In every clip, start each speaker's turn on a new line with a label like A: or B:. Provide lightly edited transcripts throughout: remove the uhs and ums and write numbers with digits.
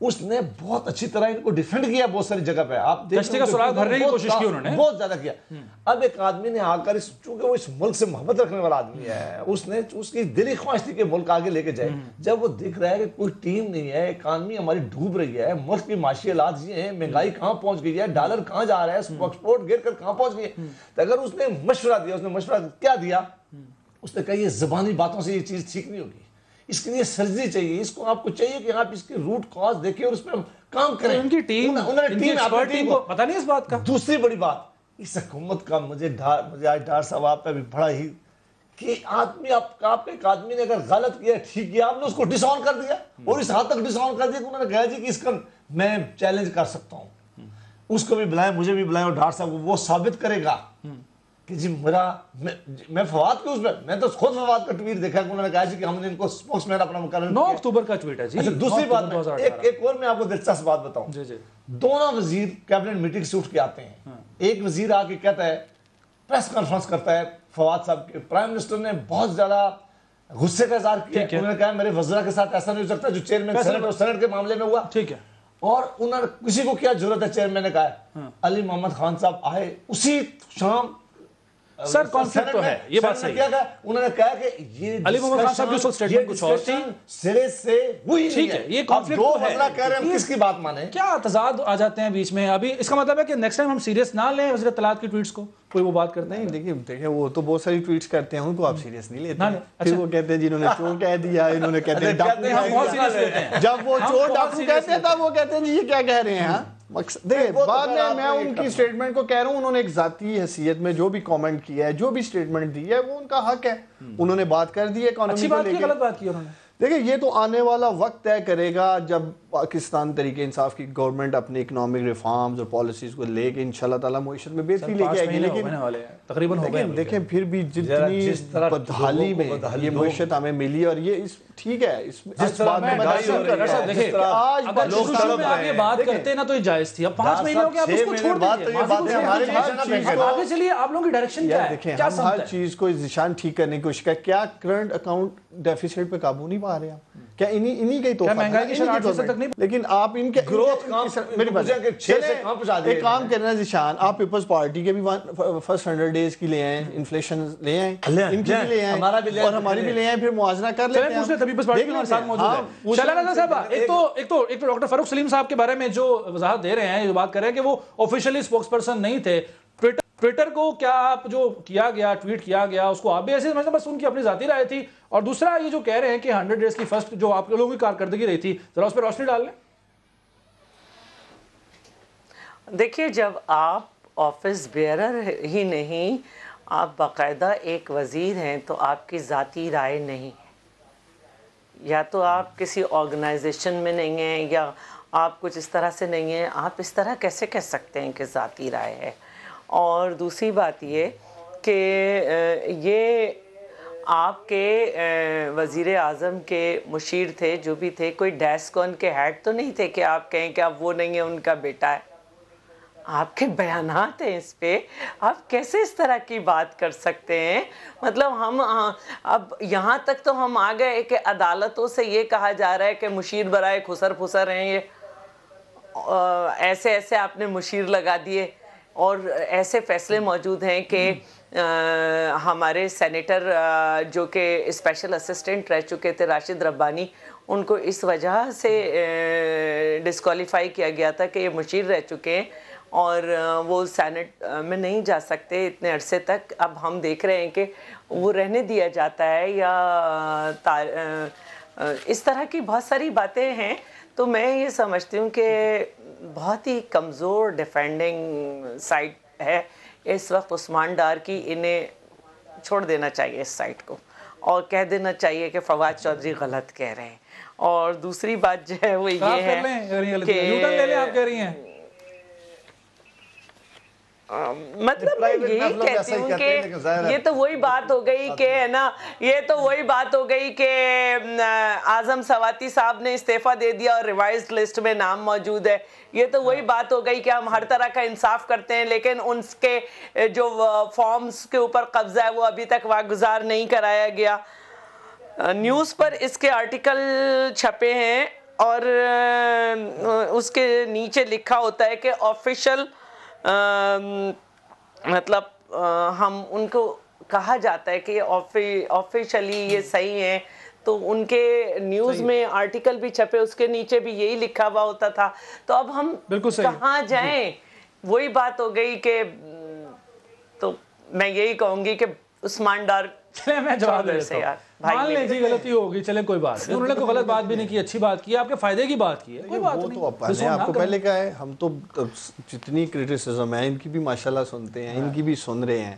A: اس نے بہت اچھی طرح ان کو ڈیفینڈ کیا بہت ساری جگہ پہ. آپ
B: کشتی کا سراغ بھرنے کی کوشش کی انہوں نے
A: بہت زیادہ کیا. اب ایک آدمی نے آ کر چونکہ وہ اس ملک سے محبت رکھنے والا آدمی ہے, اس کی دلی خواہش تھی کہ ملک آگے لے کے جائے. جب وہ دیکھ رہا ہے کہ کوئی ٹیم نہیں ہے, اکانومی ہماری ڈوب رہی ہے, ملک کی معاشی حالات یہ ہیں, مہنگائی کہاں پہنچ گئی ہے, ڈالر کہاں جا رہا ہے, ایکسپورٹ گر کر کہاں پہنچ گئی ہے, تو اگر اس نے مشورہ دیا, اس نے مشورہ کیا دیا, اس نے کہا یہ زبانی باتوں سے یہ چیز ٹھیک نہیں ہوگی, اس کے لیے سرجری چاہیے, اس کو آپ کو چاہیے کہ آپ اس کی روٹ کاز دیکھیں اور اس پہ کام کریں.
B: ان کی ٹیم کو پتہ نہیں اس بات کا.
A: دوسری بڑی بات اس حکومت کا مجھے آج ڈار صاحب آپ پہ بھی بڑا ہی کہ آدمی آپ کے ایک آدمی نے اگر غلط کیا ٹھیک کیا, آپ نے اس کو ڈس آن کر دیا, اور اس حد تک ڈس آن کر دیا کہ انہوں نے کہا جی کہ اس کا میں چیلنج کر سکتا ہوں, اس کو بھی بلائیں, مجھے بھی بلائیں, اور ڈار صاحب کو وہ ثابت کرے گا کہ جی میں فواد کے اس میں تو خود فواد کا ٹویٹ دیکھا کہ انہوں نے کہا جی کہ ہم نے ان کو سپوکس مین اپنا مقرر
B: 9 اکتوبر کا ٹویٹ ہے جی.
A: دوسری بات ایک اور میں آپ کو دلچسپ بات بتاؤں, دونوں وزیر کیبنٹ میٹنگ سے اٹھ کے آتے ہیں, ایک وزیر آ کے کہتا ہے, پریس کانفرنس کرتا ہے فواد صاحب کے, پرائم منسٹر نے بہت زیادہ غصے کا اظہار کیا, انہوں نے کہا میرے وزراء کے ساتھ ایسا نہیں ہو سکتا جو چیئرمین سینٹ اور سینٹ کے معاملے میں ہوا.
B: ٹھیک ہے,
A: اور انہوں نے کسی کو کیا ضرورت ہے, چیئرمین نے کہا علی محمد خان صاحب آئے اسی شام,
B: سر کانفلکٹ تو ہے, یہ بات صحیح ہے.
A: انہوں نے کہا کہ یہ
B: علی محمد خان صاحب کی اس سٹیٹمنٹ کچھ اور تھی,
A: سرے سے ہوئی
B: ٹھیک ہے, یہ کانفلکٹ
A: دو وزراء کہہ رہے ہیں, ہم کس کی بات مانیں,
B: کیا تضاد آ جاتے ہیں بیچ میں. ابھی اس کا مطلب ہے کہ نیکسٹ ٹائم ہم سیریس نہ لیں وزیر اطلاعات کی ٹویٹس کو, کوئی وہ بات کرتے ہیں.
C: دیکھیں وہ تو بہت ساری ٹویٹس کرتے ہیں, ان کو آپ سیریس نہیں لیتے, پھر وہ کہتے ہیں جنہوں نے چور کہہ دیا, انہوں نے کہتے ہیں ڈاکو کہہ دیا, جب وہ چور ڈاکو کہتے ہیں تب وہ کہتے ہیں جی یہ کیا کہہ رہے ہیں. دیکھیں بعد میں ان کی سٹیٹمنٹ کو کہہ رہا ہوں, انہوں نے ایک ذاتی حیثیت میں جو بھی کامنٹ کیا ہے, جو بھی سٹیٹمنٹ دی ہے, وہ ان کا حق ہے, انہوں نے بات کر دی ہے اکانومی کو لے کے.
B: غلط بات کی انہوں نے.
C: دیکھیں یہ تو آنے والا وقت طے کرے گا جب پاکستان تحریک انصاف کی گورنمنٹ اپنے اکنامک ریفارمز اور پالیسیز کو لے کے انشاءاللہ تعالیٰ معیشت میں بہتری لے کے آئے گی. لیکن
B: تقریباً ہو گئے,
C: دیکھیں پھر بھی جتنی بدحالی میں یہ معیشت ہمیں ملی, اور یہ ٹھیک ہے اس بات میں
B: آج یہ بات کرتے نا تو یہ جائز تھی. اب 5 مہینے ہو گئے, آپ اس کو چھوڑ دیجیے, آگے چلیے. آپ لوگوں کی ڈائریکشن کیا ہے؟
C: دیکھیں ہم ہر چیز کو ذہن ٹھیک کرنے کی کوشش کریں. کیا کرنٹ اکاؤنٹ ڈیفیسٹ پہ قابو نہیں پا رہے ہیں, کیا انہی کا ہی توفہ
B: مہنگائی کی شرح 8% تک نہیں,
C: لیکن آپ ان کے
A: گروتھ
C: میری بات ایک کام کرنا ذیشان, آپ پیپلز پارٹی کے بھی فرسٹ 100 ڈیز کی لے آئیں, انفلیشن لے آئیں, ان کی بھی لے آئیں, اور ہماری بھی لے آئیں, پھر موازنہ کر لیتے ہیں.
B: پیپلز پارٹی کے ساتھ موجود ہے. شہلا صاحب, ایک تو ڈاکٹر فاروق سلیم صاحب کے بارے میں جو وضاحت دے رہے ہیں, جو بات کر رہے ہیں کہ وہ آفیشیلی اسپوکس پرسن نہیں تھے ٹویٹر کو, کیا آپ جو کیا گیا ٹویٹ کیا گیا اس کو آپ بھی ایسے سمجھتے ہیں بس ان کی اپنی ذاتی رائے تھی؟ اور دوسرا یہ جو کہہ رہے ہیں کہ 100 ڈیز کی فرسٹ جو آپ لوگوں کی کارکردگی رہی تھی, ذرا اس پہ روشنی ڈال لیں.
D: دیکھیے, جب آپ آفس بیئرر ہی نہیں, آپ باقاعدہ ایک وزیر ہیں, تو آپ کی ذاتی رائے نہیں ہے, یا تو آپ کسی آرگنائزیشن میں نہیں ہیں, یا آپ کچھ اس طرح سے نہیں ہیں. آپ اس طرح کیسے کہہ سکتے ہیں کہ ذاتی رائے ہے؟ اور دوسری بات یہ کہ یہ آپ کے وزیر اعظم کے مشیر تھے, جو بھی تھے, کوئی ڈیسکون کے ہیڈ تو نہیں تھے کہ آپ کہیں کہ اب وہ نہیں ہے, ان کا بیٹا ہے. آپ کے بیانات ہیں اس پہ, آپ کیسے اس طرح کی بات کر سکتے ہیں؟ مطلب ہم اب یہاں تک تو ہم آ گئے کہ عدالتوں سے یہ کہا جا رہا ہے کہ مشیر برائے خسر پھسر ہیں, یہ ایسے ایسے آپ نے مشیر لگا دیے, اور ایسے فیصلے موجود ہیں کہ ہمارے سینیٹر جو کہ اسپیشل اسسٹنٹ رہ چکے تھے راشد ربانی, ان کو اس وجہ سے ڈسکوالیفائی کیا گیا تھا کہ یہ مشیر رہ چکے ہیں اور وہ سینٹ میں نہیں جا سکتے اتنے عرصے تک. اب ہم دیکھ رہے ہیں کہ وہ رہنے دیا جاتا ہے, یا اس طرح کی بہت ساری باتیں ہیں. تو میں یہ سمجھتی ہوں کہ بہت ہی کمزور ڈیفینڈنگ سائٹ ہے اس وقت عثمان ڈار کی. انہیں چھوڑ دینا چاہیے اس سائٹ کو, اور کہہ دینا چاہیے کہ فواد چودھری غلط کہہ رہے ہیں. اور دوسری بات جو ہے وہ یہ ہے کہ مطلب یہی کہتی ہوں کہ یہ تو وہی بات ہو گئی کہ ہے نا, یہ تو وہی بات ہو گئی کہ اعظم سواتی صاحب نے استعفیٰ دے دیا اور ریوائزڈ لسٹ میں نام موجود ہے. یہ تو وہی بات ہو گئی کہ ہم ہر طرح کا انصاف کرتے ہیں, لیکن ان کے جو فارمز کے اوپر قبضہ ہے وہ ابھی تک واگزار نہیں کرایا گیا. نیوز پر اس کے آرٹیکل چھپے ہیں, اور اس کے نیچے لکھا ہوتا ہے کہ آفیشل مطلب ہم ان کو کہا جاتا ہے کہ آفیشلی یہ صحیح ہے، تو ان کے نیوز میں آرٹیکل بھی چھپے، اس کے نیچے بھی یہی لکھا ہوا ہوتا تھا. تو اب ہم کہاں جائیں؟ وہی بات ہو گئی کہ تو میں یہی کہوں گی کہ عثمان ڈار
B: میں جواب دیتا ہوں. مان لیں جی غلطی ہوگی، چلیں کوئی بات نہیں، انہوں نے کوئی غلط بات بھی نہیں کی، اچھی بات کی، آپ کے فائدے کی بات کی ہے، کوئی بات نہیں.
C: وہ تو آپ کو پہلے کہا ہے، ہم تو جتنی کرٹیسزم ہے ان کی بھی ماشاءاللہ سنتے ہیں، ان کی بھی سن رہے ہیں،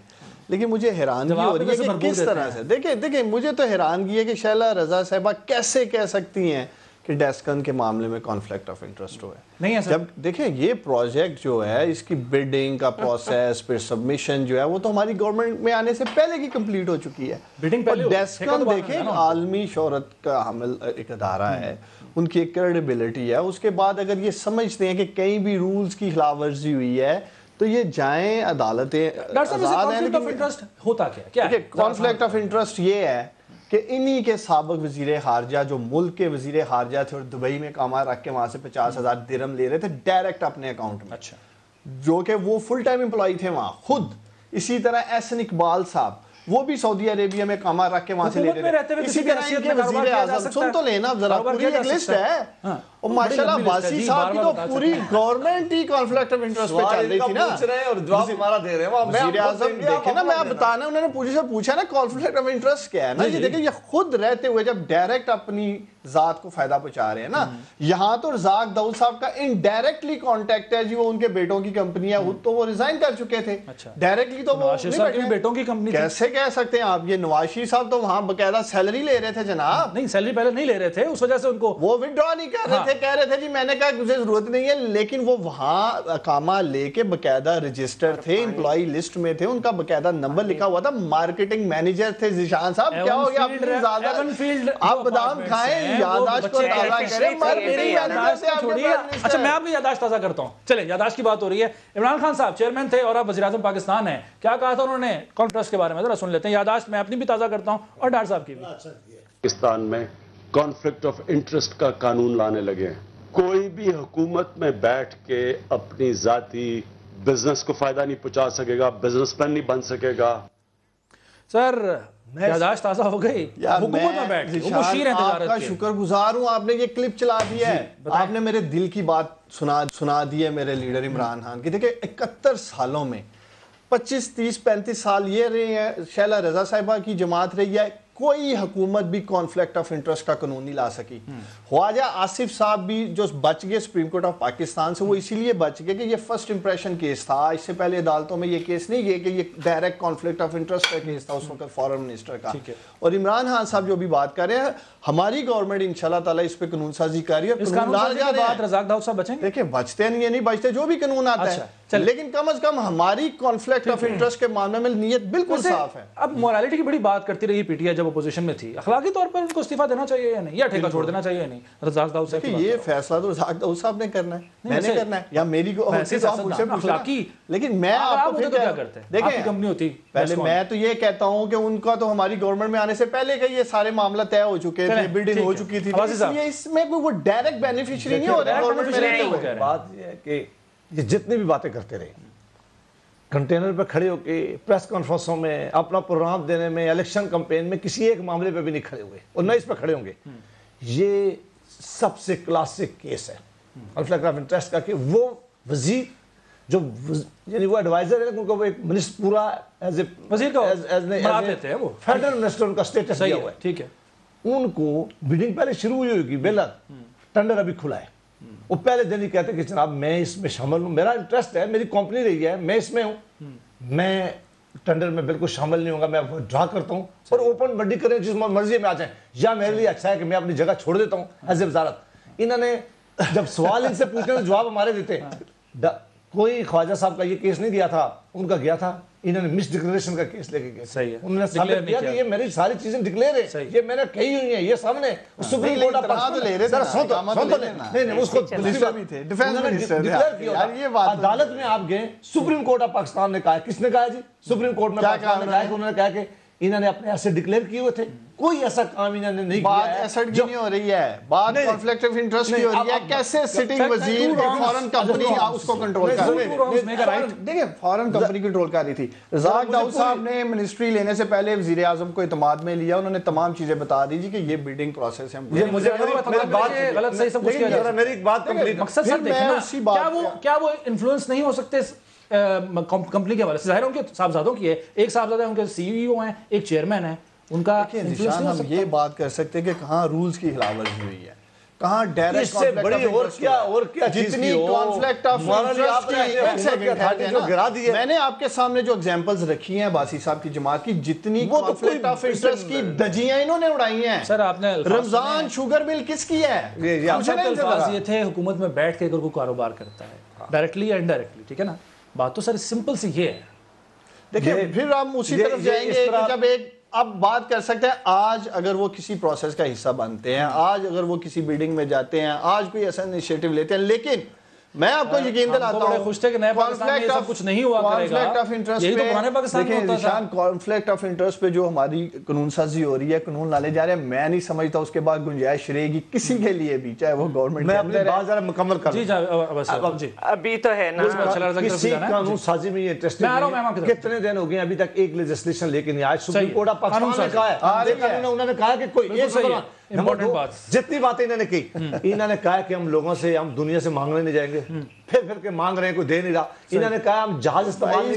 C: لیکن مجھے حیرانگی ہو رہی ہے کہ کس طرح سے دیکھیں مجھے تو حیرانگی ہے کہ شیلا رضا صاحبہ کیسے کہہ سکتی ہیں کہ ڈیسکن کے معاملے میں کانفلکٹ آف انٹرسٹ ہوا ہے. نہیں ہے جب دیکھیں یہ پروجیکٹ جو ہے اس کی بڈنگ کا پروسیس پھر سبمیشن جو ہے وہ تو ہماری گورنمنٹ میں آنے سے پہلے کی کمپلیٹ ہو چکی ہے. ڈیسکن دیکھیں عالمی شہرت کا حامل ایک ادارہ ہے، ان کی ایک کریڈیبلٹی ہے. اس کے بعد اگر یہ سمجھتے ہیں کہ کہیں بھی رولز کی خلاف ورزی ہوئی ہے تو یہ جائیں عدالتیں.
B: ہوتا کیا ہے
C: کانفلکٹ آف انٹرسٹ؟ یہ ہے کہ انہی کے سابق وزیر خارجہ جو ملک کے وزیر خارجہ تھے اور دبئی میں کاما رکھ کے وہاں سے 50,000 درہم لے رہے تھے ڈائریکٹ اپنے اکاؤنٹ میں.
B: اچھا.
C: جو کہ وہ فل ٹائم امپلائی تھے وہاں خود. اسی طرح احسن اقبال صاحب وہ بھی سعودی عربیہ میں کاما رکھ کے وہاں سے لے رہے تھے. اسی طرح ان کے وزیر اعظم سن تو لینا ذرا، پوری ایک لسٹ ہے. اور ماشاءاللہ واسی صاحب کی تو پوری government he conflict of interest پہ چل رہی تھی نا.
A: اور جواب ہمارا دے رہے ہیں
C: وزیر اعظم. دیکھیں نا میں آپ بتانا، انہوں نے پوچھے سے پوچھا نا کانفلکٹ آف انٹرسٹ کیا ہے نا. یہ دیکھیں یہ خود رہتے ہوئے جب ڈائریکٹ اپنی ذات کو فائدہ پہنچا رہے ہیں نا. یہاں تو رزاق داؤد صاحب کا انڈائریکٹلی کانٹیکٹ ہے جی، وہ ان کے بیٹوں کی کمپنی ہے، خود تو وہ ریزائن کر چکے تھے. ڈائریکٹلی تو وہ
B: بیٹوں کی کمپنی
C: کیسے کہہ سکتے ہیں آپ؟ یہ نواز شریف صاحب تو وہاں باقاعدہ سیلری لے رہے تھے جناب.
B: نہیں سیلری پہلے نہیں لے رہے تھے، اس وجہ سے ان کو
C: وہ وڈرا نہیں کر رہے تھے. کہہ رہے تھے جی میں نے کہا مجھے ضرورت نہیں ہے، لیکن وہ وہاں اقامہ لے کے باقاعدہ رجسٹر تھے، امپلائی لسٹ میں تھے، ان کا باقاعدہ نمبر لکھا ہوا تھا. مارکیٹنگ مینیجر تھے ذیشان صاحب. کیا ہو گیا آپ بادام کھائیں، یادداشت کو تازہ کریں.
B: اچھا میں آپ کی یادداشت تازہ کرتا ہوں. چلیں یادداشت کی بات ہو رہی ہے. عمران خان صاحب چیئرمین تھے اور اب وزیر اعظم پاکستان ہیں، کیا کہا تھا انہوں نے کانفرنس کے بارے میں؟ ذرا سن لیتے ہیں. یادداشت میں اپنی بھی تازہ کرتا ہوں اور ڈاکٹر صاحب کی بھی.
E: پاکستان میں کانفلکٹ آف انٹرسٹ کا قانون لانے لگے ہیں. کوئی بھی حکومت میں بیٹھ کے اپنی ذاتی بزنس کو فائدہ نہیں پہنچا سکے گا، بزنس مین نہیں بن سکے گا.
B: سر یادداشت تازہ ہو گئی. حکومت میں بیٹھ کے
C: آپ کا شکر گزار ہوں، آپ نے یہ کلپ چلا دیا ہے، آپ نے میرے دل کی بات سنا دی ہے میرے لیڈر عمران خان کی. دیکھیں 71 سالوں میں 25 30 35 سال یہ رہے ہیں، شیلا رضا صاحبہ کی جماعت رہی ہے، کوئی حکومت بھی کانفلکٹ آف انٹرسٹ کا قانون نہیں لا سکی. خواجہ آصف صاحب بھی جو بچ گئے سپریم کورٹ آف پاکستان سے، وہ اسی لیے بچ گئے کہ یہ فرسٹ امپریشن کیس تھا. اس سے پہلے عدالتوں میں یہ کیس نہیں گئے کہ یہ ڈائریکٹ کانفلکٹ آف انٹرسٹ کا کیس تھا اس وقت فارن منسٹر کا. اور عمران خان صاحب جو بھی بات کر رہے ہیں، ہماری گورنمنٹ انشاءاللہ تعالیٰ اس پہ قانون سازی کر رہی ہے.
B: رزاق داؤد صاحب بچیں گے؟
C: دیکھیں بچتے نہیں بچتے، جو بھی قانون آتا ہے، لیکن کم از کم ہماری کانفلکٹ آف انٹرسٹ کے معاملے میں نیت بالکل صاف ہے.
B: اب مورالیٹی کی بڑی بات کرتی رہی پی ٹی آئی جب اپوزیشن میں تھی، اخلاقی طور پر ان کو استعفیٰ دینا چاہیے یا نہیں، یا ٹھیکہ چھوڑ دینا چاہیے یا نہیں؟ رزاق داؤد صاحب
C: یہ فیصلہ تو رزاق داؤد صاحب نے کرنا ہے، میں نے کرنا ہے، یا میری کو
B: اخلاقی.
C: لیکن میں آپ کو کیا کرتے ہیں، دیکھیں کمپنی ہوتی پہلے میں تو یہ کہتا ہوں کہ ان کا تو ہماری گورنمنٹ میں آنے سے پہلے کہ یہ سارے معاملہ طے ہو چکے تھے، بلڈنگ ہو چکی تھی، اس لیے اس میں کوئی وہ ڈائریکٹ بینیفیشری نہیں ہو رہا گورنمنٹ میں رہتے ہوئے.
A: بات یہ ہے کہ یہ جتنی بھی باتیں کرتے رہے، کنٹینر پہ کھڑے ہو کے پریس کانفرنسوں میں اپنا پروگرام دینے میں، الیکشن کمپین میں کسی ایک معاملے پہ بھی نہیں کھڑے ہوئے اور نہ اس پہ کھڑے ہوں گے. یہ سب سے کلاسک کیس ہے کانفلکٹ آف انٹرسٹ کا، کہ وہ وزیر جو یعنی وہ ایڈوائزر ہے، ان کو ایک منسٹر پورا ایز اے وزیر کا فیڈرل منسٹر ان کا اسٹیٹس دیا ہوا ہے.
B: ٹھیک ہے.
A: ان کو بیڈنگ پہلے شروع ہوئی ہوگی، بلد ٹینڈر ابھی کھلا ہے، وہ پہلے دن ہی کہتے کہ جناب میں اس میں شامل ہوں، میرا انٹرسٹ ہے، میری کمپنی رہی ہے، میں اس میں ہوں، میں ٹینڈر میں بالکل شامل نہیں ہوں گا، میں ڈرا کرتا ہوں اور اوپن منڈی کریں جس مرضی میں آ جائیں، یا میرے لیے اچھا ہے کہ میں اپنی جگہ چھوڑ دیتا ہوں ایز اے وزارت. انہوں نے جب سوال ان سے پوچھنے تو جواب ہمارے دیتے. کوئی خواجہ صاحب کا یہ کیس نہیں دیا تھا، ان کا گیا تھا، انہوں نے مس ڈکلیریشن کا کیس لے کے گئے.
B: صحیح ہے.
A: انہوں نے ثابت کیا کہ یہ میری ساری چیزیں ڈکلیئر ہیں، یہ میں نے کہی ہوئی ہیں، یہ سامنے سپریم کورٹ آف عدالت میں آپ گئے، سپریم کورٹ آف پاکستان نے کہا، کس نے کہا جی؟ سپریم کورٹ میں انہوں نے کہا کہ انہوں نے اپنے ایسے ڈکلیئر کیے ہوئے تھے. کوئی ایسا کام انہوں نے نہیں
C: بات ایسٹ کی نہیں ہو رہی ہے, بات کانفلکٹ آف انٹرسٹ کی ہو رہی ہے. کیسے سٹنگ وزیر فارن کمپنی اس کو کنٹرول کر رہی تھی, دیکھیں فارن کمپنی کنٹرول کر رہی تھی. رزاق داؤد صاحب نے منسٹری لینے سے پہلے وزیر اعظم کو اعتماد میں لیا, انہوں نے تمام چیزیں بتا دی جی کہ یہ بلڈنگ پروسیس ہے.
A: مجھے غلط صحیح سب کچھ کیا, میری ایک بات کمپلیٹ.
B: مقصد سر دیکھنا کیا وہ انفلوئنس نہیں ہو سکتے کمپنی کے حوالے سے؟ ظاہر ان کے صاحبزادوں کی ہے, ایک صاحبزادہ ان کے سی ای او ہیں, ایک چیئرمین ہے, ان کا
C: نشان ہم یہ بات کر سکتے ہیں کہ کہاں رولز کی خلاف ورزی ہوئی ہے, کہاں ڈائریکٹ
A: اس سے بڑی اور کیا
C: جتنی کانفلکٹ آف انٹرسٹ کی میں نے آپ کے سامنے جو ایگزامپلز رکھی ہیں باسی صاحب کی جماعت کی, جتنی کانفلکٹ آف انٹرسٹ کی دجیاں انہوں نے اڑائی ہیں.
B: سر آپ نے
C: رمضان شوگر مل کس کی ہے؟
B: الفاظ یہ تھے حکومت میں بیٹھ کے اگر کوئی کاروبار کرتا ہے ڈائریکٹلی یا انڈائریکٹلی, ٹھیک ہے نا, بات تو سر سمپل سی یہ ہے.
C: دیکھیں پھر ہم اسی طرف جائیں گے کہ جب ایک اب بات کر سکتے ہیں آج اگر وہ کسی پروسیس کا حصہ بنتے ہیں, آج اگر وہ کسی بلڈنگ میں جاتے ہیں, آج کوئی ایسا انیشیٹو لیتے ہیں, لیکن میں آپ کو یقین دلاتا ہوں
B: خوش تھے کہ نئے پاکستان میں یہ سب کچھ نہیں ہوا کرے گا. یہی تو پرانے پاکستان میں ہوتا تھا.
C: کانفلکٹ آف انٹرسٹ پہ جو ہماری قانون سازی ہو رہی ہے, قانون لانے جا رہے ہیں, میں نہیں سمجھتا اس کے بعد گنجائش رہے گی کسی کے لیے بھی, چاہے وہ گورنمنٹ.
A: میں اپنی بات ذرا مکمل کر
B: جی
D: ابھی تو ہے نا
A: کسی قانون سازی میں یہ انٹرسٹ کتنے دن ہو گئے ابھی تک ایک لیجسلیشن لے کے نہیں آج. سپریم کورٹ آف پاکستان نے کہا ہے, انہوں نے کہا کہ کوئی جتنی باتیں انہوں نے کی, انہوں نے کہا کہ ہم لوگوں سے, ہم دنیا سے مانگنے نہیں جائیں گے, پھر کے مانگ رہے ہیں کوئی دے نہیں رہا. انہوں نے کہا ہم جہاز استعمال نہیں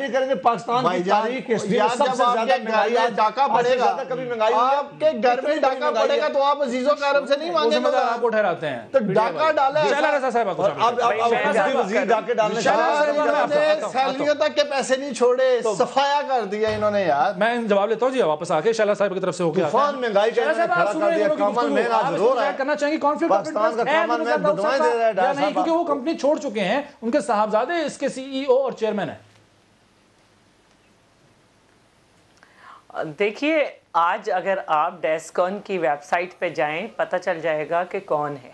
A: کریں گے, پاکستان کی تاریخ سب سے زیادہ مہنگائی ہے, ڈاکہ پڑے گا, کبھی مہنگائی
C: آپ کے گھر میں ڈاکہ پڑے گا تو آپ عزیز و کرم سے نہیں مانگیں گے,
B: آپ کو ٹھہراتے ہیں
C: تو ڈاکہ ڈالا
A: ڈاکے ڈالنے
C: سیلریوں تک کے پیسے نہیں چھوڑے, صفایا کر دیا انہوں نے. یار
B: میں جواب لیتا ہوں جی واپس آ کے شہلا صاحب کی طرف سے ہو کے
A: مہنگائی
B: کرنا چاہیں گے کانفلکٹ نہیں, کیونکہ وہ کمپنی چھوڑ چکے ہیں, ان کے صاحبزادے اس کے سی ای او اور چیئرمین ہیں.
D: دیکھیے آج اگر آپ ڈیسکون کی ویب سائٹ پہ جائیں پتہ چل جائے گا کہ کون ہے,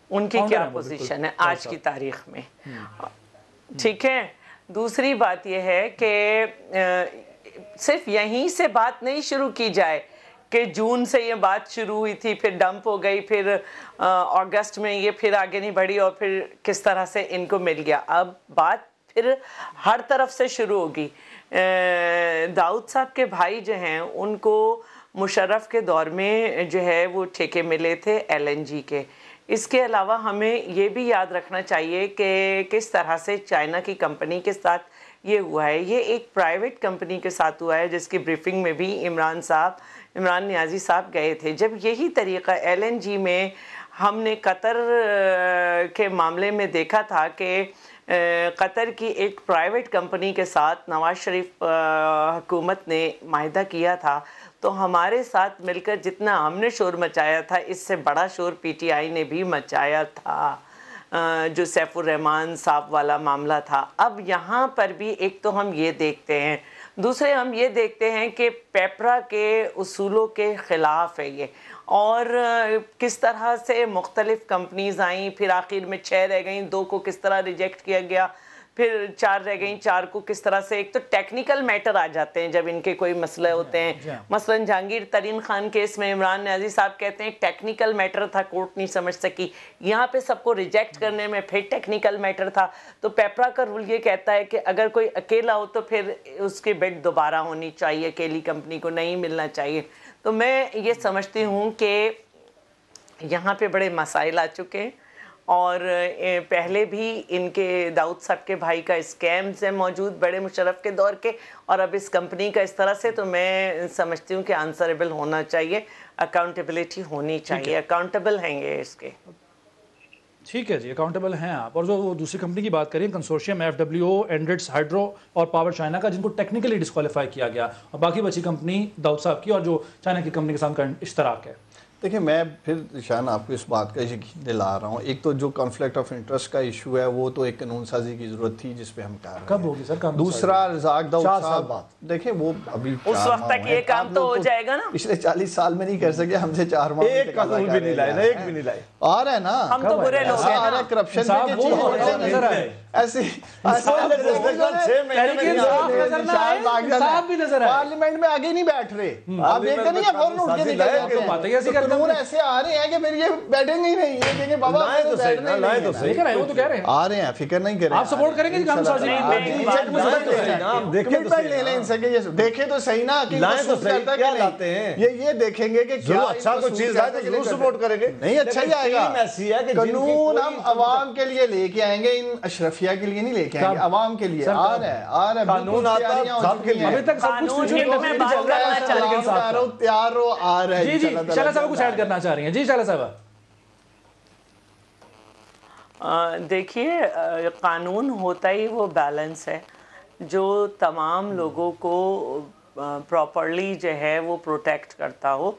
D: ان کی کیا پوزیشن ہے آج کی تاریخ میں, ٹھیک ہے. دوسری بات یہ ہے کہ صرف یہیں سے بات نہیں شروع کی جائے کہ جون سے یہ بات شروع ہوئی تھی, پھر ڈمپ ہو گئی, پھر اگست میں یہ پھر آگے نہیں بڑھی, اور پھر کس طرح سے ان کو مل گیا. اب بات پھر ہر طرف سے شروع ہوگی. داؤد صاحب کے بھائی جو ہیں ان کو مشرف کے دور میں جو ہے وہ ٹھیکے ملے تھے ایل این جی کے. اس کے علاوہ ہمیں یہ بھی یاد رکھنا چاہیے کہ کس طرح سے چائنا کی کمپنی کے ساتھ یہ ہوا ہے. یہ ایک پرائیویٹ کمپنی کے ساتھ ہوا ہے جس کی بریفنگ میں بھی عمران نیازی صاحب گئے تھے. جب یہی طریقہ ایل این جی میں ہم نے قطر کے معاملے میں دیکھا تھا کہ قطر کی ایک پرائیویٹ کمپنی کے ساتھ نواز شریف حکومت نے معاہدہ کیا تھا, تو ہمارے ساتھ مل کر جتنا ہم نے شور مچایا تھا اس سے بڑا شور پی ٹی آئی نے بھی مچایا تھا, جو سیف الرحمان صاحب والا معاملہ تھا. اب یہاں پر بھی ایک تو ہم یہ دیکھتے ہیں, دوسرے ہم یہ دیکھتے ہیں کہ پیپرا کے اصولوں کے خلاف ہے یہ, اور کس طرح سے مختلف کمپنیز آئیں, پھر آخر میں 6 رہ گئیں, 2 کو کس طرح ریجیکٹ کیا گیا, پھر 4 رہ گئیں, 4 کو کس طرح سے. ایک تو ٹیکنیکل میٹر آ جاتے ہیں جب ان کے کوئی مسئلے ہوتے ہیں. مثلا جہانگیر ترین خان کیس میں عمران نیازی صاحب کہتے ہیں ٹیکنیکل میٹر تھا, کورٹ نہیں سمجھ سکی. یہاں پہ سب کو ریجیکٹ کرنے میں پھر ٹیکنیکل میٹر تھا. تو پیپرا کا رول یہ کہتا ہے کہ اگر کوئی اکیلا ہو تو پھر اس کی بڈ دوبارہ ہونی چاہیے, اکیلی کمپنی کو نہیں ملنا چاہیے. تو میں یہ سمجھتی ہوں کہ یہاں پہ بڑے مسائل آ چکے ہیں, اور پہلے بھی ان کے داؤد صاحب کے بھائی کا اسکیمز ہیں موجود بڑے مشرف کے دور کے, اور اب اس کمپنی کا اس طرح سے. تو میں سمجھتی ہوں کہ آنسریبل ہونا چاہیے, اکاؤنٹیبلٹی ہونی چاہیے, اکاؤنٹیبل ہیں گے اس کے.
B: ٹھیک ہے جی, اکاؤنٹیبل ہیں آپ. اور جو دوسری کمپنی کی بات کریں کنسورشیم ایف ڈبلیو او, اینڈرٹس ہائیڈرو اور پاور چائنا کا, جن کو ٹیکنیکلی ڈسکوالیفائی کیا گیا, اور باقی بچی کمپنی داؤد صاحب کی اور جو چائنا کی کمپنی کے ساتھ اشتراک ہے.
C: دیکھیں میں پھر شان آپ کو اس بات کا یقین دلا رہا ہوں، ایک تو جو کانفلکٹ آف انٹرسٹ کا ایشو ہے وہ تو ایک قانون سازی کی ضرورت تھی جس پہ ہم کر رہے ہیں.
B: کب ہوگی سر قانون سازی؟
C: دوسرا رزاق داؤد صاحب دیکھیں وہ ابھی
D: اس وقت تک یہ کام تو ہو جائے گا نا.
C: پچھلے 40 سال میں نہیں کر سکے، ہم سے 4 ماہ
A: ایک قانون بھی نہیں لائے نا، ایک بھی نہیں لائے.
C: آ رہا ہے نا،
D: ہم تو برے لوگ ہیں نا.
C: کرپشن نظر آئے ایسے پارلیمنٹ میں آگے نہیں بیٹھ رہے. آپ دیکھتے نہیں فوراً اٹھ کے نکل قانون ایسے آ رہے ہیں کہ پھر یہ بیٹھیں گے ہی نہیں، یہ دیکھیں بابا آ رہے ہیں، فکر نہیں کریں.
B: آپ سپورٹ کریں گے قانون سازی؟
C: لے لیں ان سے کہ دیکھیں تو صحیح نا کہ
A: کیا لاتے ہیں،
C: یہ دیکھیں گے کہ کیا
A: اچھا کوئی چیز لائے تو ضرور سپورٹ کریں گے.
C: نہیں اچھا ہی آئے گا. قانون ہم عوام کے لیے لے کے آئیں گے، ان اشرفیہ کے لیے نہیں لے کے آئیں گے، عوام کے لیے. آ رہا ہے قانون آتا ہے سب کے لیے.
B: ابھی تک سب کچھ
C: تیار ہو آ رہا ہے.
B: جی جی شعلہ صاحب کچھ ایڈ کرنا چاہ رہی ہیں. جی شعلہ صاحب.
D: دیکھیے قانون ہوتا ہی وہ بیلنس ہے جو تمام لوگوں کو پراپرلی جو ہے وہ پروٹیکٹ کرتا ہو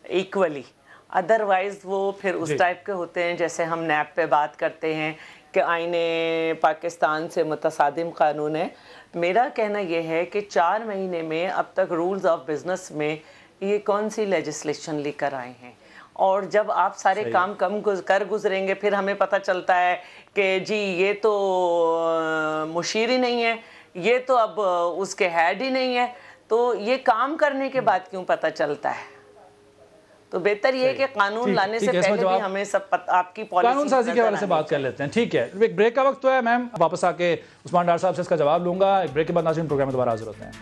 D: ایکولی. ادروائز وہ پھر اس ٹائپ کے ہوتے ہیں جیسے ہم نیب پہ بات کرتے ہیں کہ آئین پاکستان سے متصادم قانون ہے. میرا کہنا یہ ہے کہ 4 مہینے میں اب تک رولز آف بزنس میں یہ کون سی لیجسلیشن لے کر آئے ہیں، اور جب آپ سارے کام کر گزریں گے پھر ہمیں پتہ چلتا ہے کہ جی یہ تو مشیر ہی نہیں ہے، یہ تو اب اس کے ہیڈ ہی نہیں ہے، تو یہ کام کرنے کے بعد کیوں پتہ چلتا ہے؟ تو بہتر یہ ہے کہ قانون لانے سے پہلے بھی ہمیں سب آپ کی پالیسی
B: قانون سازی کے حوالے سے بات کر لیتے ہیں. ٹھیک ہے، ایک بریک کا وقت تو ہے میم، واپس آ کے عثمان ڈار صاحب سے اس کا جواب لوں گا. ایک بریک کے بعد ناظرین پروگرام میں دوبارہ حاضر ہوتے ہیں.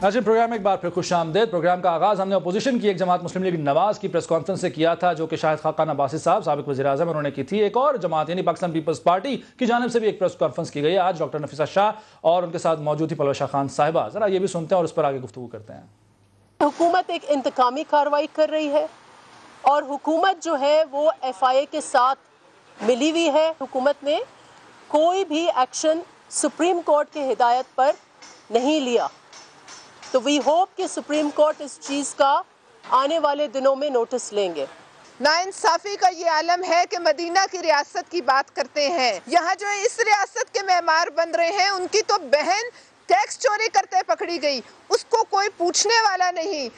B: ناظرین پروگرام میں ایک بار پھر خوش آمدید. پروگرام کا آغاز ہم نے اپوزیشن کی ایک جماعت مسلم لیگ نواز کی پریس کانفرنس سے کیا تھا جو کہ شاہد خاقان عباسی صاحب سابق وزیر اعظم انہوں نے کی تھی. ایک اور جماعت یعنی پاکستان پیپلز پارٹی کی جانب سے بھی ایک پریس کانفرنس کی گئی. آج ڈاکٹر نفیسہ شاہ اور ان کے ساتھ موجود تھی پلوشہ خان صاحبہ. ذرا یہ بھی سنتے ہیں اور اس پر آگے گفتگو کرتے ہیں.
F: حکومت ایک انتقامی کارروائی کر رہی ہے اور حکومت جو ہے وہ ایف آئی اے کے ساتھ ملی ہوئی ہے. حکومت نے کوئی بھی ایکشن سپریم کورٹ کے ہدایت پر نہیں لیا، تو وی ہوپ کہ سپریم کورٹ اس چیز کا آنے والے دنوں میں نوٹس لیں گے.
G: ناانصافی کا یہ عالم ہے کہ مدینہ کی ریاست کی بات کرتے ہیں، یہاں جو اس ریاست کے معمار بن رہے ہیں ان کی تو بہن ٹیکس چوری کرتے پکڑی گئی، اس کو کوئی پوچھنے والا نہیں.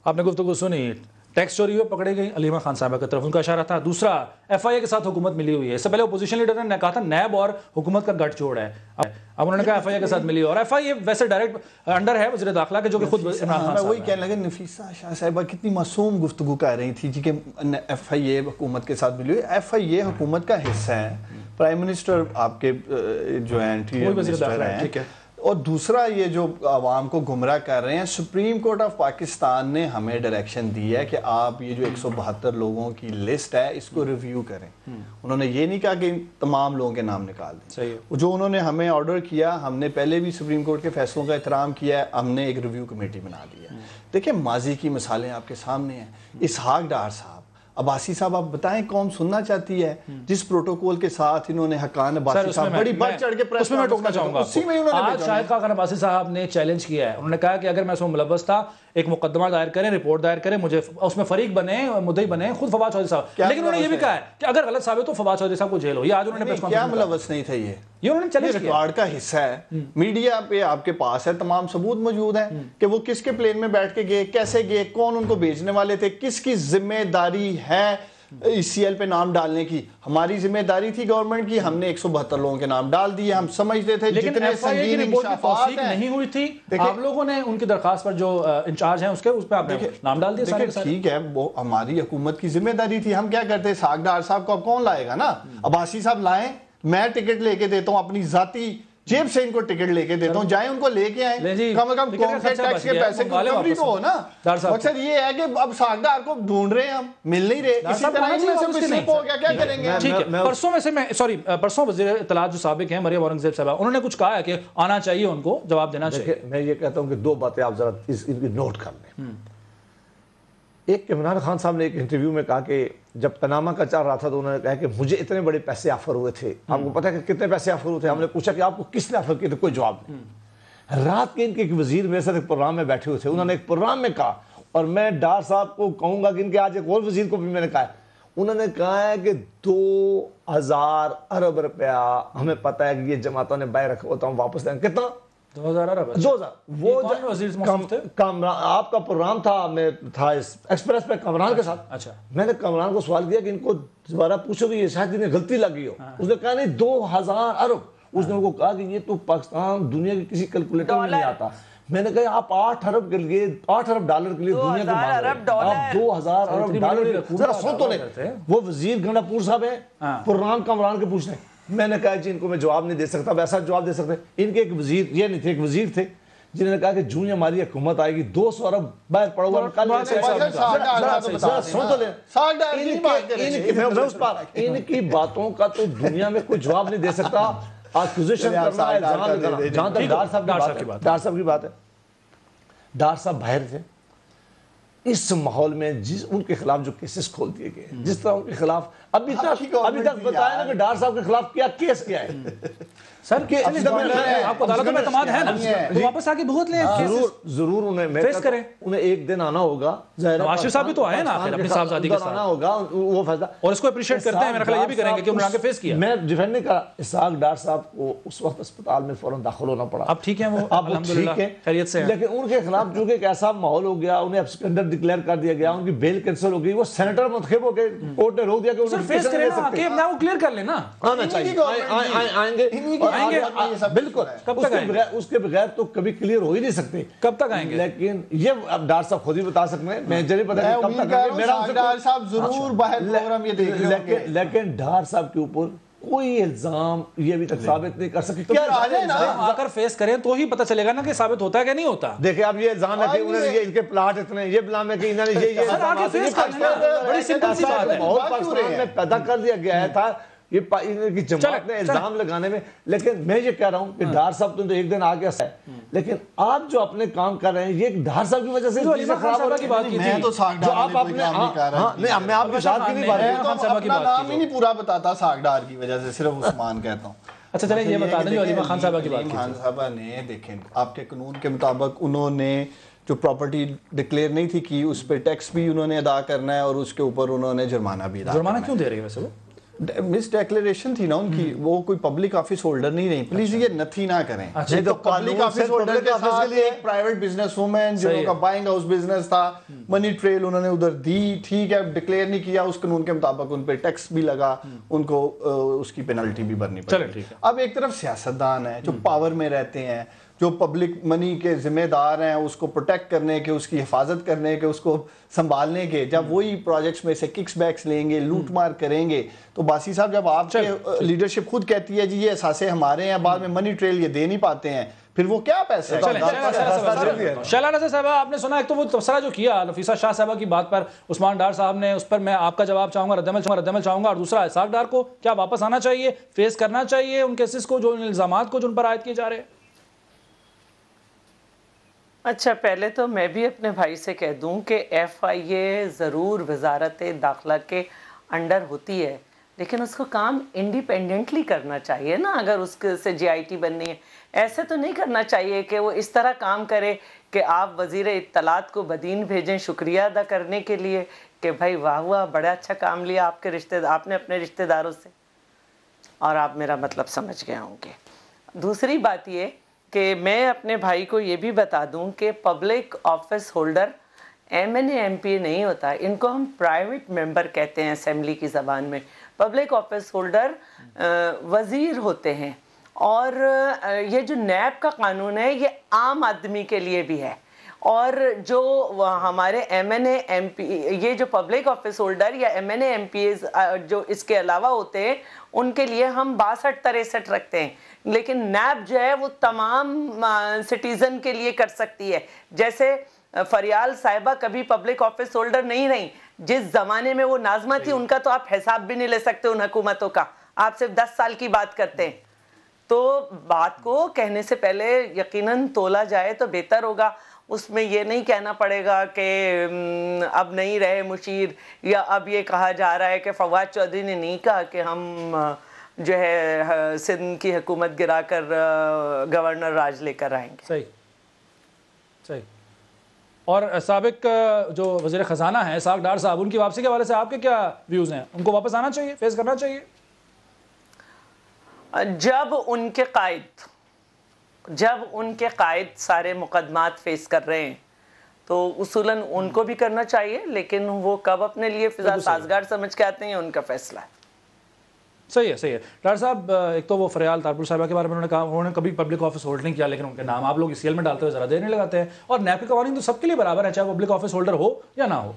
B: آپ نے گفتگو سنی، ٹیکس چوری ہوئے پکڑے گئی، علیمہ خان صاحبہ کی طرف ان کا اشارہ تھا. دوسرا ایف آئی اے کے ساتھ حکومت ملی ہوئی ہے. اس سے پہلے اپوزیشن لیڈر نے کہا تھا نیب اور حکومت کا گٹھ جوڑ ہے، اب انہوں نے کہا ایف آئی اے کے ساتھ ملی اور ایف آئی اے ویسے ڈائریکٹ انڈر ہے وزیر داخلہ کے جو کہ خود عمران خان صاحب.
C: میں وہی کہنے لگا نفیسہ شاہ صاحبہ کتنی معصوم گفتگو کر رہی تھی جی کہ ایف آئی اے حکومت کے ساتھ ملی ہوئی. ایف آئی اے حکومت کا حصہ ہے، پرائم منسٹر آپ کے جو ہیں انٹیریئر منسٹر ہیں، ٹھیک ہے. اور دوسرا یہ جو عوام کو گمراہ کر رہے ہیں، سپریم کورٹ آف پاکستان نے ہمیں ڈائریکشن دی ہے کہ آپ یہ جو 172 لوگوں کی لسٹ ہے اس کو ریویو کریں. انہوں نے یہ نہیں کہا کہ تمام لوگوں کے نام نکال دیں. جو انہوں نے ہمیں آرڈر کیا، ہم نے پہلے بھی سپریم کورٹ کے فیصلوں کا احترام کیا ہے، ہم نے ایک ریویو کمیٹی بنا دی ہے. دیکھیں ماضی کی مثالیں آپ کے سامنے ہیں. اسحاق ڈار صاحب، عباسی صاحب، آپ بتائیں قوم سننا چاہتی ہے جس پروٹوکول کے ساتھ انہوں نے حقان عباسی صاحب بڑی بڑھ چڑھ کے
B: اس میں ٹوکنا چاہوں گا. آج شاہد خاقان عباسی صاحب نے چیلنج کیا ہے، انہوں نے کہا کہ اگر میں اس میں ملوث تھا ایک مقدمہ دائر کریں، رپورٹ دائر کریں، مجھے اس میں فریق بنے، مدعی بنے خود فواد چودھری صاحب. لیکن انہوں نے یہ بھی کہا ہے کہ اگر غلط ثابت ہو فواد چودھری صاحب کو جیل ہو. یہ آج انہوں نے پریس کانفرنس
C: کیا ملوث نہیں تھے،
B: یہ انہوں نے چیلنج کیا.
C: ریکارڈ کا حصہ ہے، میڈیا پہ آپ کے پاس ہے، تمام ثبوت موجود ہیں کہ وہ کس کے پلین میں بیٹھ کے گئے، کیسے گئے، کون ان کو بھیجنے والے تھے، کس کی ذمہ داری ہے ای سی ایل پہ نام ڈالنے کی. ہماری ذمہ داری تھی گورنمنٹ کی، ہم نے 172 لوگوں کے نام ڈال دیے. ہم سمجھتے تھے جتنے سنگین انکشافات ہیں
B: نہیں ہوئی تھی، آپ لوگوں نے ان کی درخواست پر جو انچارج ہیں اس پہ آپ نے نام ڈال دیا.
C: ٹھیک ہے، وہ ہماری حکومت کی ذمہ داری تھی. ہم کیا کرتے، اسحاق ڈار صاحب کو کون لائے گا نا، عباسی صاحب لائیں، میں ٹکٹ لے کے دیتا ہوں اپنی ذاتی جیب سے، ان کو ٹکٹ لے کے دیتا ہوں، جائیں ان کو لے کے آئیں، کم از کم قوم کے ٹیکس کے پیسے کی ریکوری تو ہو نا. مقصد یہ ہے کہ اب اسحاق ڈار کو ڈھونڈ رہے ہیں، ہم مل نہیں رہے، اسی طرح ہو گیا، کیا کریں گے.
B: ٹھیک ہے، پرسوں میں سے پرسوں وزیر اطلاعات جو سابق ہیں مریم اورنگزیب صاحبہ، انہوں نے کچھ کہا ہے کہ آنا چاہیے، ان کو جواب دینا چاہیے.
A: میں یہ کہتا ہوں کہ 2 باتیں آپ ذرا ان کی نوٹ کر لیں. ایک عمران خان صاحب نے ایک انٹرویو میں کہا کہ جب پاناما کا چل رہا تھا تو انہوں نے کہا کہ مجھے اتنے بڑے پیسے آفر ہوئے تھے. آپ کو پتا ہے کہ کتنے پیسے آفر ہوئے تھے؟ ہم نے پوچھا کہ آپ کو کس نے آفر کیے تھے؟ کوئی جواب نہیں. رات کے ان کے ایک وزیر میرے ساتھ ایک پروگرام میں بیٹھے ہوئے تھے, انہوں نے ایک پروگرام میں کہا, اور میں ڈار صاحب کو کہوں گا کہ ان کے آج ایک اور وزیر کو بھی میں نے کہا ہے, انہوں نے کہا ہے کہ 2000 ارب روپیہ ہمیں پتہ ہے کہ یہ جماعتوں نے بائے رکھا ہوتا ہوں واپس دیں. کتنا؟
B: 2000 ارب.
A: 2000. وہ آپ کا پروگرام تھا, میں تھا ایکسپریس پہ کامران کے ساتھ.
B: اچھا,
A: میں نے کامران کو سوال کیا کہ ان کو دوبارہ پوچھو کہ یہ شاید انہیں غلطی لگی ہو. اس نے کہا نہیں 2000 ارب. اس نے ان کو کہا کہ یہ تو پاکستان دنیا کی کسی کیلکولیٹر میں نہیں آتا. میں نے کہا آپ 8 ارب کے لیے 8 ارب ڈالر کے لیے دنیا کو مانگ رہے ہیں, آپ 2000 ارب ڈالر ذرا سن تو لیں. وہ وزیر گنڈا پور صاحب ہیں, پران کامران کے پوچھ رہے ہیں. میں نے کہا جی ان کو میں جواب نہیں دے سکتا, ویسا جواب دے سکتے. ان کے ایک وزیر یہ نہیں تھے, ایک وزیر تھے جنہوں نے کہا کہ جوں ہماری حکومت آئے گی 200 ارب باہر پڑا ہوا نکال لیں. سن تو لیں, ان کی باتوں کا تو دنیا میں کوئی جواب نہیں دے سکتا. ایکوزیشن کرنا ہے, جہاں تک ڈار صاحب کی بات ہے, ڈار صاحب باہر تھے اس ماحول میں, ان کے خلاف جو کیسز کھول دیے گئے, جس طرح ان کے خلاف ابھی تک بتایا نا کہ ڈار صاحب کے خلاف کیا کیس کیا ہے.
B: سر آپ کو عدالتوں میں اعتماد ہے نا, واپس آ کے بہت لیں.
A: ضرور انہیں ایک دن آنا ہوگا.
B: نواز شریف صاحب بھی تو آئے نا آخر اپنی صاحبزادی کے ساتھ,
A: آنا ہوگا وہ فیصلہ,
B: اور اس کو اپریشیٹ کرتے ہیں. میرا خیال یہ بھی کریں گے کہ انہوں نے فیس کیا.
A: میں ڈیفینڈ نہیں کہا, اسحاق ڈار صاحب کو اس وقت اسپتال میں فوراً داخل ہونا پڑا.
B: اب ٹھیک ہیں وہ الحمدللہ خیریت سے ہیں,
A: لیکن ان کے خلاف چونکہ ایک ایسا ماحول ہو گیا, انہیں ابسکنڈر ڈکلیئر کر دیا گیا, ان کی بیل کینسل ہو گئی, وہ سینیٹر منتخب ہو گئے, کورٹ نے روک دیا کہ انہیں
B: فیس کریں نا, کہ اپنا وہ کلیئر کر لیں نا.
A: آنا چاہیے, آئیں گے بالکل. اس کے بغیر تو کبھی کلیئر ہو ہی نہیں سکتے.
B: کب تک آئیں گے؟
A: لیکن یہ اب ڈار صاحب خود ہی بتا سکتے ہیں, میں نہیں پتا کب تک آئیں گے. میرا ڈار صاحب ضرور باہر پروگرام یہ دیکھ رہے ہوں گے, لیکن ڈار صاحب کے اوپر کوئی الزام یہ ابھی تک ثابت نہیں کر سکتے.
B: آ کر فیس کریں تو ہی پتہ چلے گا نا کہ ثابت ہوتا ہے کہ نہیں ہوتا.
A: دیکھیں اب یہ الزام ہے کہ انہوں نے ان کے پلاٹ اتنے, یہ بلام ہے کہ انہوں نے یہ
B: بڑی سمپل سی بات ہے,
A: بہت پاکستان میں پیدا کر دیا گیا تھا یہ کی جماعت نے الزام لگانے میں. لیکن میں یہ کہہ رہا ہوں کہ ڈار صاحب تو ایک دن آ گیا ہے, لیکن آپ جو اپنے کام کر رہے ہیں یہ ڈار صاحب کی وجہ سے خراب ہو رہی ہے.
C: میں تو ساگ ڈار
A: میں آپ کے ساتھ کی نہیں بات ہے,
C: اپنا نام ہی نہیں پورا بتاتا ساگ ڈار کی وجہ سے, صرف عثمان کہتا ہوں.
B: اچھا چلیں یہ بتا دیں جو علیمہ خان صاحبہ کی بات کی.
C: خان صاحبہ نے دیکھیں آپ کے قانون کے مطابق انہوں نے جو پراپرٹی ڈکلیئر نہیں تھی کی, اس پہ ٹیکس بھی انہوں نے ادا کرنا ہے, اور اس کے اوپر انہوں نے جرمانہ بھی ادا کرنا ہے.
B: جرمانہ کیوں دے رہی ہے ویسے وہ؟
C: مس ڈیکلیریشن تھی نا ان کی, وہ کوئی پبلک آفس ہولڈر نہیں رہی. پلیز یہ نتھی نہ کریں. تو پبلک آفس ہولڈر کے ساتھ ایک پرائیوٹ بزنس وومن جنہوں کا بائنگ ہاؤس بزنس تھا, منی ٹریل انہوں نے ادھر دی, ٹھیک ہے ڈکلیئر نہیں کیا, اس قانون کے مطابق ان پہ ٹیکس بھی لگا, ان کو اس کی پینلٹی بھی بھرنی پڑی. اب ایک طرف سیاستدان ہیں جو پاور میں رہتے ہیں, جو پبلک منی کے ذمہ دار ہیں, اس کو پروٹیکٹ کرنے کے, اس کی حفاظت کرنے کے, اس کو سنبھالنے کے, جب وہی پروجیکٹس میں سے ککس بیکس لیں گے, لوٹ مار کریں گے, تو باسی صاحب جب آپ کے لیڈرشپ خود کہتی ہے جی یہ اثاثے ہمارے ہیں, بعد میں منی ٹریل یہ دے نہیں پاتے ہیں, پھر وہ کیا پیسے ہیں.
B: شیلا نذیر صاحبہ آپ نے سنا ایک تو وہ تبصرہ جو کیا نفیسہ شاہ صاحبہ کی بات پر عثمان ڈار صاحب نے, اس پر میں آپ کا جواب چاہوں گا, ردعمل چاہوں گا, اور دوسرا اسحاق ڈار کو کیا واپس آنا چاہیے, فیس کرنا چاہیے ان کیسز کو, جو الزامات کو جو ان پر عائد کیے جا رہے ہیں؟
D: اچھا پہلے تو میں بھی اپنے بھائی سے کہہ دوں کہ ایف آئی اے ضرور وزارت داخلہ کے انڈر ہوتی ہے, لیکن اس کو کام انڈیپینڈنٹلی کرنا چاہیے نا. اگر اس سے جی آئی ٹی بننی ہے, ایسے تو نہیں کرنا چاہیے کہ وہ اس طرح کام کرے کہ آپ وزیر اطلاعات کو بدین بھیجیں شکریہ ادا کرنے کے لیے کہ بھائی واہ واہ بڑا اچھا کام لیا آپ نے اپنے رشتہ داروں سے, اور آپ میرا مطلب سمجھ گئے ہوں گے. دوسری بات یہ کہ میں اپنے بھائی کو یہ بھی بتا دوں کہ public office holder M N A M P نہیں ہوتا, ان کو ہم پرائیویٹ ممبر کہتے ہیں اسمبلی کی زبان میں. پبلک آفس ہولڈر وزیر ہوتے ہیں, اور یہ جو نیب کا قانون ہے یہ عام آدمی کے لیے بھی ہے, اور جو ہمارے M N A M P, یہ جو پبلک آفس ہولڈر یا M N A M P جو اس کے علاوہ ہوتے ہیں, ان کے لیے ہم 62-63 رکھتے ہیں. لیکن نیب جو ہے وہ تمام سٹیزن کے لیے کر سکتی ہے. جیسے فریال صاحبہ کبھی پبلک آفس ہولڈر نہیں رہی, جس زمانے میں وہ ناظمہ تھی ان کا تو آپ حساب بھی نہیں لے سکتے ان حکومتوں کا, آپ صرف 10 سال کی بات کرتے ہیں. تو بات کو کہنے سے پہلے یقیناً تولا جائے تو بہتر ہوگا. اس میں یہ نہیں کہنا پڑے گا کہ اب نہیں رہے مشیر، یا اب یہ کہا جا رہا ہے کہ فواد چودھری نے نہیں کہا کہ ہم جو ہے سندھ کی حکومت گرا کر گورنر راج لے کر آئیں گے.
B: صحیح. اور سابق جو وزیر خزانہ ہیں اسحاق ڈار صاحب، ان کی واپسی کے حوالے سے آپ کے کیا ویوز ہیں؟ ان کو واپس آنا چاہیے، فیس کرنا چاہیے؟
D: جب ان کے قائد سارے مقدمات فیس کر رہے ہیں تو اصولاً ان کو بھی کرنا چاہیے، لیکن وہ کب اپنے لیے فضا سازگار سمجھ کے آتے ہیں ان کا فیصلہ ہے.
B: صحیح ہے. ڈاکٹر صاحب، ایک تو وہ فریال تارپور صاحبہ کے بارے میں انہوں نے کہا انہوں نے کبھی پبلک آفس ہولڈ نہیں کیا، لیکن ان کے نام آپ لوگ ECL میں ڈالتے ہوئے ذرا دیر نہیں لگاتے ہیں، اور نیب کے قوانین تو سب کے لیے برابر ہے، چاہے پبلک آفس ہولڈر ہو یا نہ ہو.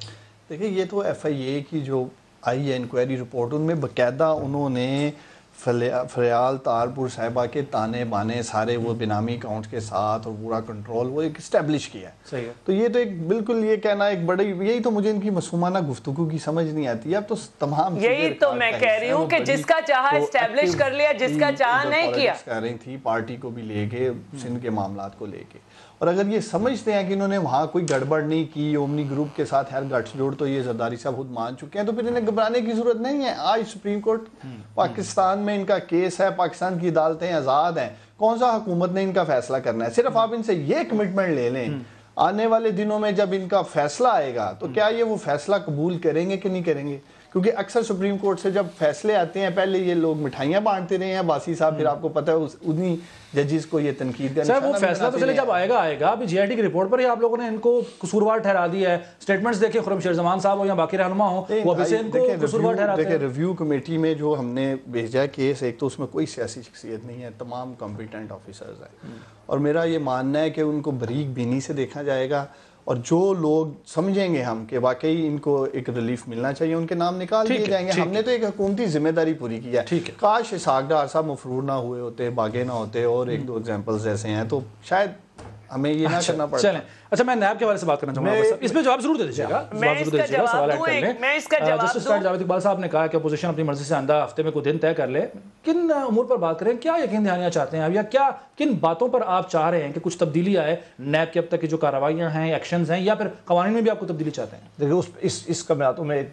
C: دیکھیں یہ تو FIA کی جو آئی ہے انکوائری رپورٹ، ان میں باقاعدہ انہوں نے فریال تارپور صاحبہ کے تانے بانے سارے وہ بینامی اکاؤنٹ کے ساتھ اور پورا کنٹرول وہ ایک اسٹیبلش کیا ہے.
B: صحیح ہے.
C: تو یہ تو ایک بالکل یہ کہنا ایک بڑی، یہی تو مجھے ان کی معصومانہ گفتگو کی سمجھ نہیں آتی. اب تو تمام
D: یہی تو میں کہہ رہی ہوں کہ جس کا چاہا اسٹیبلش کر لیا، جس کا چاہا نہیں کیا.
C: کہہ رہی تھی پارٹی کو بھی لے کے، سندھ کے معاملات کو لے کے، اور اگر یہ سمجھتے ہیں کہ انہوں نے وہاں کوئی گڑبڑ نہیں کی اومنی گروپ کے ساتھ ہر گٹھ جوڑ، تو یہ زرداری صاحب خود مان چکے ہیں، تو پھر انہیں گھبرانے کی ضرورت نہیں ہے. آج سپریم کورٹ پاکستان میں ان کا کیس ہے، پاکستان کی عدالتیں آزاد ہیں، کون سا حکومت نے ان کا فیصلہ کرنا ہے؟ صرف آپ ان سے یہ کمٹمنٹ لے لیں، آنے والے دنوں میں جب ان کا فیصلہ آئے گا تو کیا یہ وہ فیصلہ قبول کریں گے کہ نہیں کریں گے؟ کیونکہ اکثر سپریم کورٹ سے جب فیصلے آتے ہیں پہلے یہ لوگ مٹھائیاں بانٹتے رہے ہیں عباسی صاحب، پھر آپ کو پتہ ہے انہی ججز کو یہ تنقید کا
B: صاحب وہ فیصلہ تو چلے جب آئے گا ابھی GIT کی رپورٹ پر ہی آپ لوگوں نے ان کو قصوروار ٹھہرا دیا ہے. سٹیٹمنٹس دیکھیں، خرم شیر زمان صاحب ہو یا باقی رہنما ہوں، وہ ابھی سے ان کو قصوروار ٹھہراتے ہیں.
C: دیکھیں ریویو کمیٹی میں جو ہم نے بھیجا کیس، ایک تو اس میں کوئی سیاسی شخصیت نہیں ہے، تمام کمپیٹنٹ آفیسرز ہیں، اور میرا یہ ماننا ہے کہ ان کو بریک بینی سے دیکھا جائے گا، اور جو لوگ سمجھیں گے ہم کہ واقعی ان کو ایک ریلیف ملنا چاہیے ان کے نام نکال دیے جائیں گے. ہم نے تو ایک حکومتی ذمہ داری پوری کی ہے. کاش اسحاق ڈار صاحب مفرور نہ ہوئے ہوتے، باغے نہ ہوتے، اور ایک دو ایگزامپلز ایسے ہیں، تو شاید ہمیں یہ نہ کرنا پڑتا.
B: چلیں اچھا، میں نیب کے حوالے سے بات کرنا چاہوں گا، اس پہ جواب ضرور دے دیجیے گا.
D: میں اس کا جواب دوں.
B: جسٹس جاوید اقبال صاحب نے کہا کہ اپوزیشن اپنی مرضی سے آئندہ ہفتے میں کوئی دن طے کر لے. کن امور پر بات کریں؟ کیا یقین دہانیاں چاہتے ہیں آپ، یا کیا کن باتوں پر آپ چاہ رہے ہیں کہ کچھ تبدیلی آئے نیب کے اب تک کی جو کارروائیاں ہیں، ایکشنز ہیں، یا پھر قوانین میں بھی آپ کو تبدیلی چاہتے ہیں؟
A: دیکھیں اس کا میں آتا ہوں، میں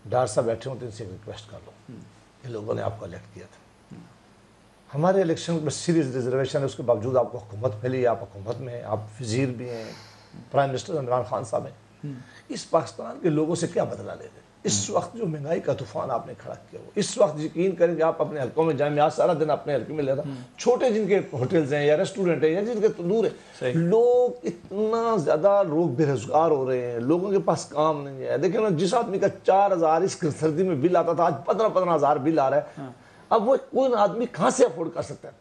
A: ڈار صاحب بیٹھے ہوں تو ان سے ریکویسٹ کر لوں، یہ لوگوں نے آپ کو الیکٹ کیا تھا، ہمارے الیکشن میں سیریز ریزرویشن ہے، اس کے باوجود آپ کو حکومت ملی، آپ حکومت میں آپ وزیر بھی ہیں، پرائم منسٹر عمران خان صاحب ہیں. اس پاکستان کے لوگوں سے کیا بدلہ لے رہے؟ اس وقت جو مہنگائی کا طوفان آپ نے کھڑا کیا ہو، اس وقت یقین کریں کہ آپ اپنے حلقوں میں جائیں، میں آج سارا دن اپنے حلقے میں لے رہا ہوں، چھوٹے جن کے ہوٹلز ہیں یا ریسٹورنٹ ہیں یا جن کے تندور ہیں، لوگ اتنا زیادہ لوگ بے روزگار ہو رہے ہیں، لوگوں کے پاس کام نہیں ہے. دیکھیں نا، جس آدمی کا 4000 اس سردی میں بل آتا تھا، آج 15,000 بل آ رہا ہے. اب وہ کوئی آدمی کہاں سے افورڈ کر سکتا ہے؟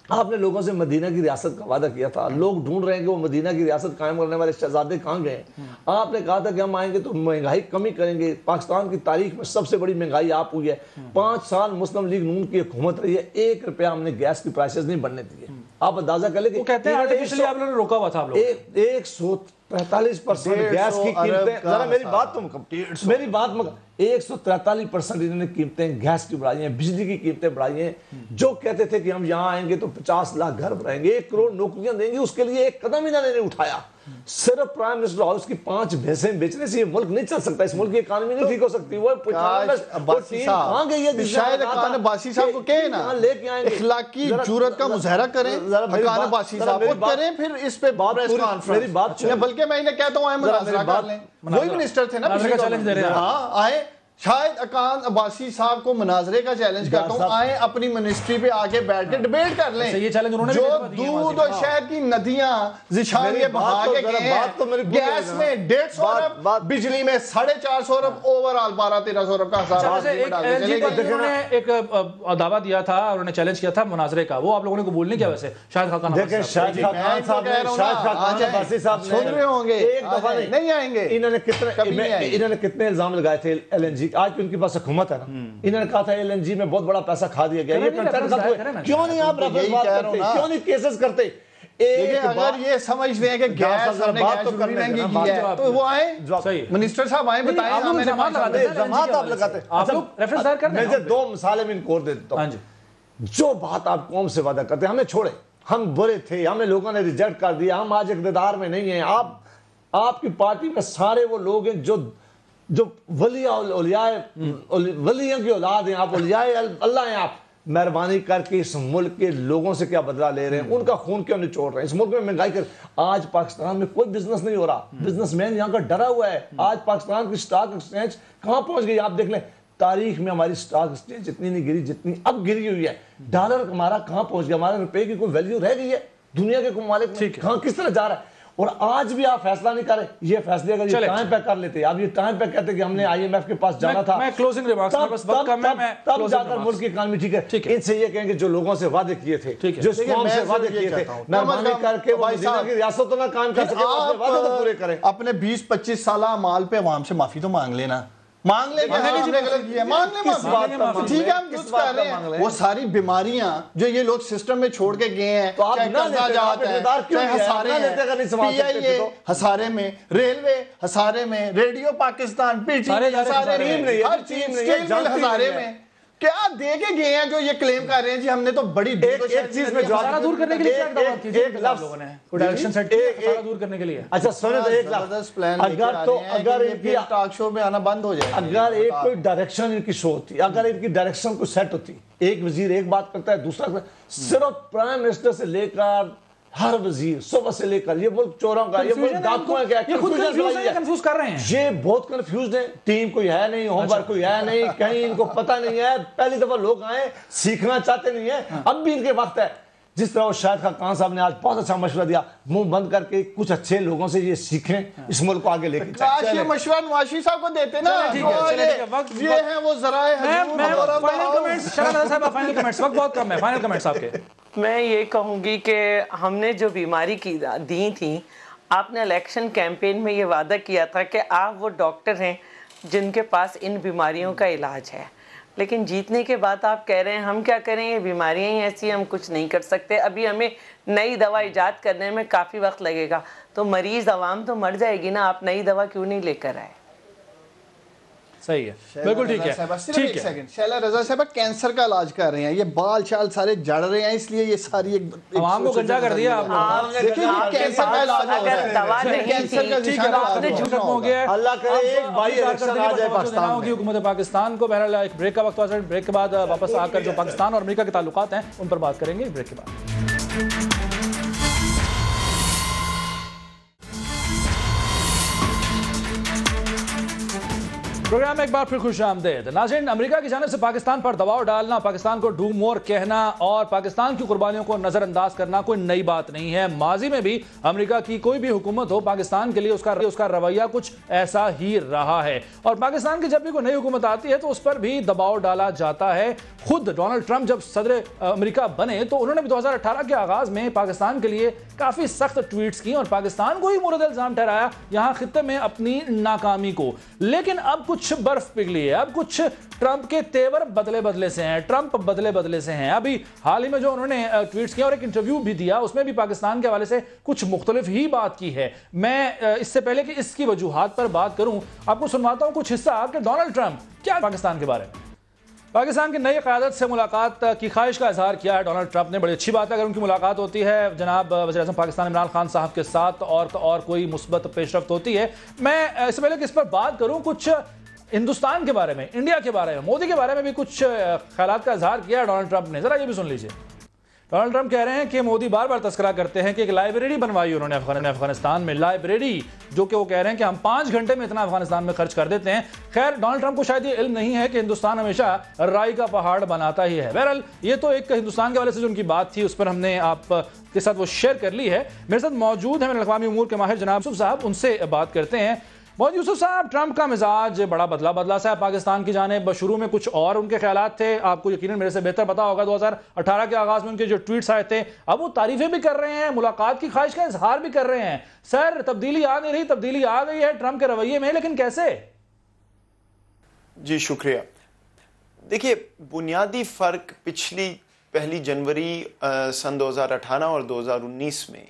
A: آپ نے لوگوں سے مدینہ کی ریاست کا وعدہ کیا تھا، لوگ ڈھونڈ رہے ہیں کہ وہ مدینہ کی ریاست قائم کرنے والے شہزادے کہاں گئے ہیں. آپ نے کہا تھا کہ ہم آئیں گے تو مہنگائی کمی کریں گے. پاکستان کی تاریخ میں سب سے بڑی مہنگائی آپ ہوئی ہے. 5 سال مسلم لیگ نون کی حکومت رہی ہے، 1 روپیہ ہم نے گیس کی پرائسز نہیں بڑھنے دیے. آپ اندازہ کر لیں کہ
B: وہ کہتے ہیں آرٹیفیشلی آپ لوگوں نے روکا ہوا تھا. آپ لوگ
A: 143% گیس کی قیمتیں، ذرا میری بات تو میری بات 143% انہوں نے قیمتیں گیس کی بڑھائی ہیں، بجلی کی قیمتیں بڑھائی ہیں. جو کہتے تھے کہ ہم یہاں آئیں گے تو 50 لاکھ گھر بنائیں گے، 1 کروڑ نوکریاں دیں گے، اس کے لیے ایک قدم انہوں نے اٹھایا. صرف پرائم منسٹر ہاؤس کی 5 بھینسیں بیچنے سے یہ ملک نہیں چل سکتا، اس ملک کی اکانومی نہیں ٹھیک ہو سکتی. وہ
C: شاید اکان عباسی صاحب کو کہیں نا اخلاقی جرات کا مظاہرہ کریں، اکان عباسی صاحب کو کریں، پھر اس پہ پریس کانفرنس، بلکہ میں انہیں کہتا ہوں آئے مناظرہ کر لیں. وہی منسٹر تھے نا، ہاں آئے، شاید اکان عباسی صاحب کو مناظرے کا چیلنج کرتا ہوں، آئیں اپنی منسٹری پہ آگے بیٹھ کے ڈیبیٹ کر لیں. جو دودھ اور شہد کی ندیاں ذیشان یہ بہا کے گئے ہیں، گیس میں 150 ارب، بجلی میں 450 ارب، اوورآل 12-1300 ارب کا حساب.
B: ایک دعویٰ دیا تھا، انہوں نے چیلنج کیا تھا مناظرے کا، وہ آپ لوگوں نے قبول نہیں کیا. ویسے شاہد خاقان
C: سن رہے ہوں گے، ایک دفعہ نہیں آئیں گے.
A: انہوں نے کتنے الزام لگائے تھے LNG، آج بھی ان کے پاس حکومت ہے نا، انہوں نے کہا تھا LNG میں بہت بڑا پیسہ کھا دیا گیا. یہ کنٹرکٹ ختم ہوئے، کیوں نہیں آپ رفض بات کرتے، کیوں نہیں کیسز کرتے؟
C: اگر یہ سمجھتے ہیں کہ گیس ہم نے گیس ضروری مہنگی کی ہے تو وہ آئیں، منسٹر صاحب آئیں، بتائیں.
A: جماعت آپ لگاتے ہیں. میں 2 مثالیں میں ان کو اور دے دیتا ہوں. جو بات آپ قوم سے وعدہ کرتے ہیں، ہمیں چھوڑے، ہم برے تھے, ہمیں لوگوں نے ریجیکٹ کر دیا, ہم آج اقتدار میں نہیں ہیں. آپ کی پارٹی میں سارے وہ لوگ ہیں جو ولیوں کی اولاد ہیں, آپ اولیاء اللہ ہیں. آپ مہربانی کر کے اس ملک کے لوگوں سے کیا بدلہ لے رہے ہیں, ان کا خون کیوں نچوڑ رہے ہیں؟ اس ملک میں مہنگائی کر, آج پاکستان میں کوئی بزنس نہیں ہو رہا, بزنس مین یہاں کا ڈرا ہوا ہے. آج پاکستان کی سٹاک ایکسچینج کہاں پہنچ گئی, آپ دیکھ لیں. تاریخ میں ہماری سٹاک ایکسچینج اتنی نہیں گری جتنی اب گری ہوئی ہے. ڈالر ہمارا کہاں پہنچ گیا, ہمارے روپے کی کوئی ویلیو رہ گئی ہے دنیا کے ممالک میں؟ کہاں کس طرح جا رہا ہے؟ اور آج بھی آپ فیصلہ نہیں کر رہے. یہ فیصلے اگر یہ ٹائم پہ کر لیتے, آپ یہ ٹائم پہ کہتے کہ ہم نے آئی ایم ایف کے پاس جانا تھا,
B: میں کلوزنگ ریمارکس میں بس وقت کم ہے, میں
A: تب جا کر ملک کی اکانومی ٹھیک ہے. ان سے یہ کہیں کہ جو لوگوں سے وعدے کیے تھے, جو اس قوم سے وعدے کیے تھے, مہربانی کر کے وہ مدینہ کی ریاستوں میں کام کر سکے, اپنے وعدے تو پورے کریں.
C: اپنے 20-25 سالہ اعمال پہ عوام سے معافی تو مانگ لینا, مانگ لیں کہ ہم نے غلط کیا ہے, مانگ لیں معافی. ٹھیک ہے, ہم درست کر رہے ہیں. وہ ساری بیماریاں جو یہ لوگ سسٹم میں چھوڑ کے گئے ہیں, چاہے قرضہ جات ہے, چاہے ہسارے ہیں, پی آئی اے ہسارے میں, ریلوے ہسارے میں, ریڈیو پاکستان پی ٹی ہسارے میں, ہر چیز اسٹیل مل ہسارے میں, کیا دے کے گئے ہیں جو یہ کلیم کر رہے ہیں جی ہم نے تو بڑی
A: ایک چیز میں
B: سارا دور کرنے کے لیے کیا اقدامات کیے ایک لفظ لوگوں نے ڈائریکشن سیٹ سارا دور کرنے کے لیے.
A: اچھا سنیں تو ایک لفظ پلان اگر ان کی
C: ٹاک شو میں آنا بند ہو جائے,
A: اگر ایک کوئی ڈائریکشن ان کی شو ہوتی, اگر ان کی ڈائریکشن کو سیٹ ہوتی, ایک وزیر ایک بات کرتا ہے, دوسرا صرف پرائم منسٹر سے لے کر ہر وزیر صبح سے لے کر یہ ملک چوروں کا, یہ ملک ڈاکوؤں کا,
B: یہ خود کنفیوز کر رہے ہیں,
A: یہ بہت کنفیوزڈ ہیں. ٹیم کوئی ہے نہیں, ہوم ورک کوئی ہے نہیں, کہیں ان کو پتہ نہیں ہے. پہلی دفعہ لوگ آئے, سیکھنا چاہتے نہیں ہیں, اب بھی ان کے وقت ہے. جس طرح شاہد خاقان صاحب نے آج بہت اچھا مشورہ دیا, منہ بند کر کے کچھ اچھے لوگوں سے یہ سیکھیں, اس ملک کو آگے لے کے
C: چلیں. یہ مشورہ نواشی صاحب کو دیتے نا, یہ ہیں وہ ذرائع حضور.
B: فائنل کمنٹس شہناز صاحب, فائنل کمنٹس, وقت بہت کم ہے, فائنل کمنٹس آپ کے.
D: میں یہ کہوں گی کہ ہم نے جو بیماری کی دی تھی, آپ نے الیکشن کیمپین میں یہ وعدہ کیا تھا کہ آپ وہ ڈاکٹر ہیں جن کے پاس ان بیماریوں کا علاج ہے, لیکن جیتنے کے بعد آپ کہہ رہے ہیں ہم کیا کریں, یہ بیماریاں ہی ایسی, ہم کچھ نہیں کر سکتے, ابھی ہمیں نئی دوا ایجاد کرنے میں کافی وقت لگے گا. تو مریض عوام تو مر جائے گی نا, آپ نئی دوا کیوں نہیں لے کر آئے؟
B: صحیح ہے, بالکل ٹھیک ہے.
C: ٹھیک ہے, شیلا رضا صاحبہ کینسر کا علاج کر رہے ہیں, یہ بال شال سارے جڑ رہے ہیں, اس لیے یہ ساری
B: عوام کو گنجا کر دیا آپ نے.
C: کینسر کا علاج
D: اگر دوا نہیں تھی,
B: آپ نے جھوٹ ہو گیا.
A: اللہ کرے ایک بھائی الیکشن آ جائے پاکستان میں.
B: حکومت پاکستان کو بہرحال ایک بریک کا وقت ہوا, بریک کے بعد واپس آ کر جو پاکستان اور امریکہ کے تعلقات ہیں ان پر بات کریں گے بریک کے بعد. پروگرام میں ایک بار پھر خوش آمدید. ناظرین, امریکہ کی جانب سے پاکستان پر دباؤ ڈالنا, پاکستان کو ڈو مور کہنا اور پاکستان کی قربانیوں کو نظر انداز کرنا کوئی نئی بات نہیں ہے. ماضی میں بھی امریکہ کی کوئی بھی حکومت ہو, پاکستان کے لیے اس کا رویہ کچھ ایسا ہی رہا ہے, اور پاکستان کی جب بھی کوئی نئی حکومت آتی ہے تو اس پر بھی دباؤ ڈالا جاتا ہے. خود ڈونلڈ ٹرمپ جب صدر امریکہ بنے تو انہوں نے بھی 2018 کے آغاز میں پاکستان کے لیے کافی سخت ٹویٹس کی اور پاکستان کو ہی مورد الزام ٹھہرایا یہاں خطے میں اپنی ناکامی کو. لیکن اب کچھ برف پگھلی ہے, اب کچھ ٹرمپ کے تیور بدلے سے ہیں, ٹرمپ بدلے سے ہیں. ابھی حال ہی میں جو انہوں نے ٹویٹس کیا اور ایک انٹرویو بھی دیا, اس میں بھی پاکستان کے حوالے سے کچھ مختلف ہی بات کی ہے. میں اس سے پہلے کہ اس کی وجوہات پر بات کروں, آپ کو سنواتا ہوں کچھ حصہ کہ ڈونلڈ ٹرمپ کیا پاکستان کے بارے میں. پاکستان کی نئی قیادت سے ملاقات کی خواہش کا اظہار کیا ہے ڈونلڈ ٹرمپ نے. بڑی اچھی بات ہے اگر ان کی ملاقات ہوتی ہے جناب وزیر اعظم پاکستان عمران خان صاحب کے ساتھ اور کوئی مثبت پیش رفت ہوتی ہے. میں اس سے پہلے کہ اس پر بات کروں, کچھ ہندوستان کے بارے میں, انڈیا کے بارے میں, مودی کے بارے میں بھی کچھ خیالات کا اظہار کیا ہے ڈونلڈ ٹرمپ نے. ذرا یہ بھی سن لیجئے. ڈونلڈ ٹرمپ کہہ رہے ہیں کہ مودی بار بار تذکرہ کرتے ہیں کہ ایک لائبریری بنوائی انہوں نے افغانستان میں, لائبریری جو کہ وہ کہہ رہے ہیں کہ ہم 5 گھنٹے میں اتنا افغانستان میں خرچ کر دیتے ہیں. خیر, ڈونلڈ ٹرمپ کو شاید یہ علم نہیں ہے کہ ہندوستان ہمیشہ رائی کا پہاڑ بناتا ہی ہے. بہرحال یہ تو ایک ہندوستان کے حوالے سے جو ان کی بات تھی اس پر ہم نے آپ کے ساتھ وہ شیئر کر لی ہے. میرے ساتھ موجود ہیں بین الاقوامی امور کے ماہر جناب یوسف صاحب, ان سے بات کرتے ہیں. بہت یوسف صاحب, ٹرمپ کا مزاج بڑا بدلا سا ہے پاکستان کی جانب. شروع میں کچھ اور ان کے خیالات تھے, آپ کو یقیناً میرے سے بہتر پتا ہوگا 2018 کے آغاز میں ان کے جو ٹویٹس آئے تھے, اب وہ تعریفیں بھی کر رہے ہیں, ملاقات کی خواہش کا اظہار بھی کر رہے ہیں. سر, تبدیلی آ نہیں رہی, تبدیلی آ گئی ہے ٹرمپ کے رویے میں, لیکن کیسے؟
H: جی شکریہ. دیکھیے, بنیادی فرق پچھلی 1 جنوری سن 2018 اور 2019 میں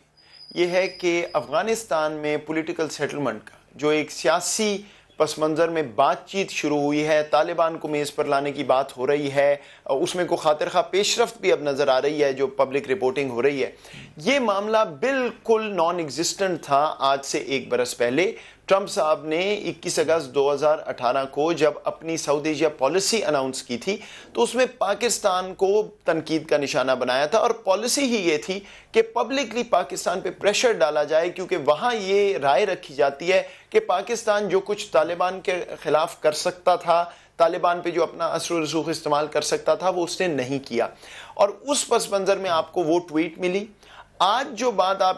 H: یہ ہے کہ افغانستان میں پولیٹیکل سیٹلمنٹ کا جو ایک سیاسی پس منظر میں بات چیت شروع ہوئی ہے, طالبان کو میز پر لانے کی بات ہو رہی ہے, اس میں کوئی خاطر خواہ پیش رفت بھی اب نظر آ رہی ہے جو پبلک رپورٹنگ ہو رہی ہے. یہ معاملہ بالکل نان ایگزسٹنٹ تھا آج سے 1 برس پہلے. ٹرمپ صاحب نے 21 اگست 2018 کو جب اپنی ساؤتھ ایشیا پالیسی اناؤنس کی تھی تو اس میں پاکستان کو تنقید کا نشانہ بنایا تھا, اور پالیسی ہی یہ تھی کہ پبلکلی پاکستان پہ پریشر ڈالا جائے, کیونکہ وہاں یہ رائے رکھی جاتی ہے کہ پاکستان جو کچھ طالبان کے خلاف کر سکتا تھا, طالبان پہ جو اپنا اثر و رسوخ استعمال کر سکتا تھا, وہ اس نے نہیں کیا. اور اس پس منظر میں آپ کو وہ ٹویٹ ملی. آج جو بات آپ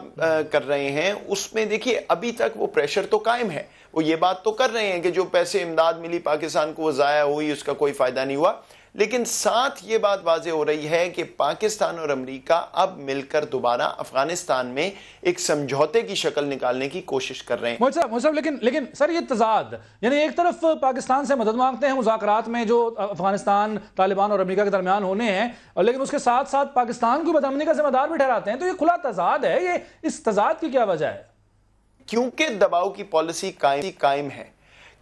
H: کر رہے ہیں اس میں دیکھیے ابھی تک وہ پریشر تو قائم ہے, وہ یہ بات تو کر رہے ہیں کہ جو پیسے امداد ملی پاکستان کو وہ ضائع ہوئی, اس کا کوئی فائدہ نہیں ہوا. لیکن ساتھ یہ بات واضح ہو رہی ہے کہ پاکستان اور امریکہ اب مل کر دوبارہ افغانستان میں ایک سمجھوتے کی شکل نکالنے کی کوشش کر رہے ہیں.
B: محمد صاحب لیکن سر یہ تضاد, یعنی ایک طرف پاکستان سے مدد مانگتے ہیں مذاکرات میں جو افغانستان, طالبان اور امریکہ کے درمیان ہونے ہیں, اور لیکن اس کے ساتھ ساتھ پاکستان کو بدامنی کا ذمہ دار بھی ٹھہراتے ہیں, تو یہ کھلا تضاد ہے. یہ اس تضاد کی کیا وجہ ہے؟
H: کیونکہ دباؤ کی پالیسی قائم ہے,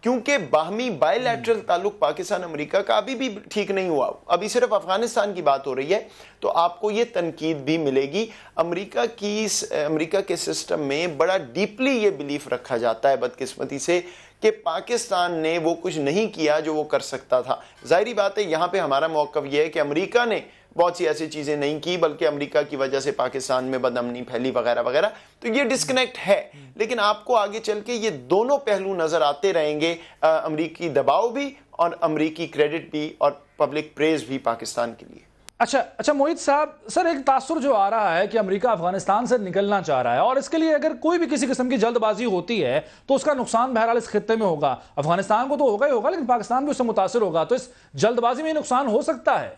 H: کیونکہ باہمی بائی لیٹرل تعلق پاکستان امریکہ کا ابھی بھی ٹھیک نہیں ہوا, ابھی صرف افغانستان کی بات ہو رہی ہے. تو آپ کو یہ تنقید بھی ملے گی. امریکہ کے سسٹم میں بڑا ڈیپلی یہ بلیف رکھا جاتا ہے بدقسمتی سے کہ پاکستان نے وہ کچھ نہیں کیا جو وہ کر سکتا تھا. ظاہری بات ہے یہاں پہ ہمارا موقف یہ ہے کہ امریکہ نے بہت سی ایسی چیزیں نہیں کی, بلکہ امریکہ کی وجہ سے پاکستان میں بدامنی پھیلی وغیرہ وغیرہ. تو یہ ڈسکنیکٹ ہے, لیکن آپ کو آگے چل کے یہ دونوں پہلو نظر آتے رہیں گے, امریکی دباؤ بھی اور امریکی کریڈٹ بھی اور پبلک پریز بھی پاکستان کے لیے.
B: اچھا موحد صاحب, سر ایک تاثر جو آ رہا ہے کہ امریکہ افغانستان سے نکلنا چاہ رہا ہے, اور اس کے لیے اگر کوئی بھی کسی قسم کی جلد بازی ہوتی ہے تو اس کا نقصان بہرحال اس خطے میں ہوگا. افغانستان کو تو ہوگا ہی ہوگا, لیکن پاکستان بھی اس سے متاثر ہوگا. تو اس جلد بازی میں یہ نقصان ہو سکتا ہے.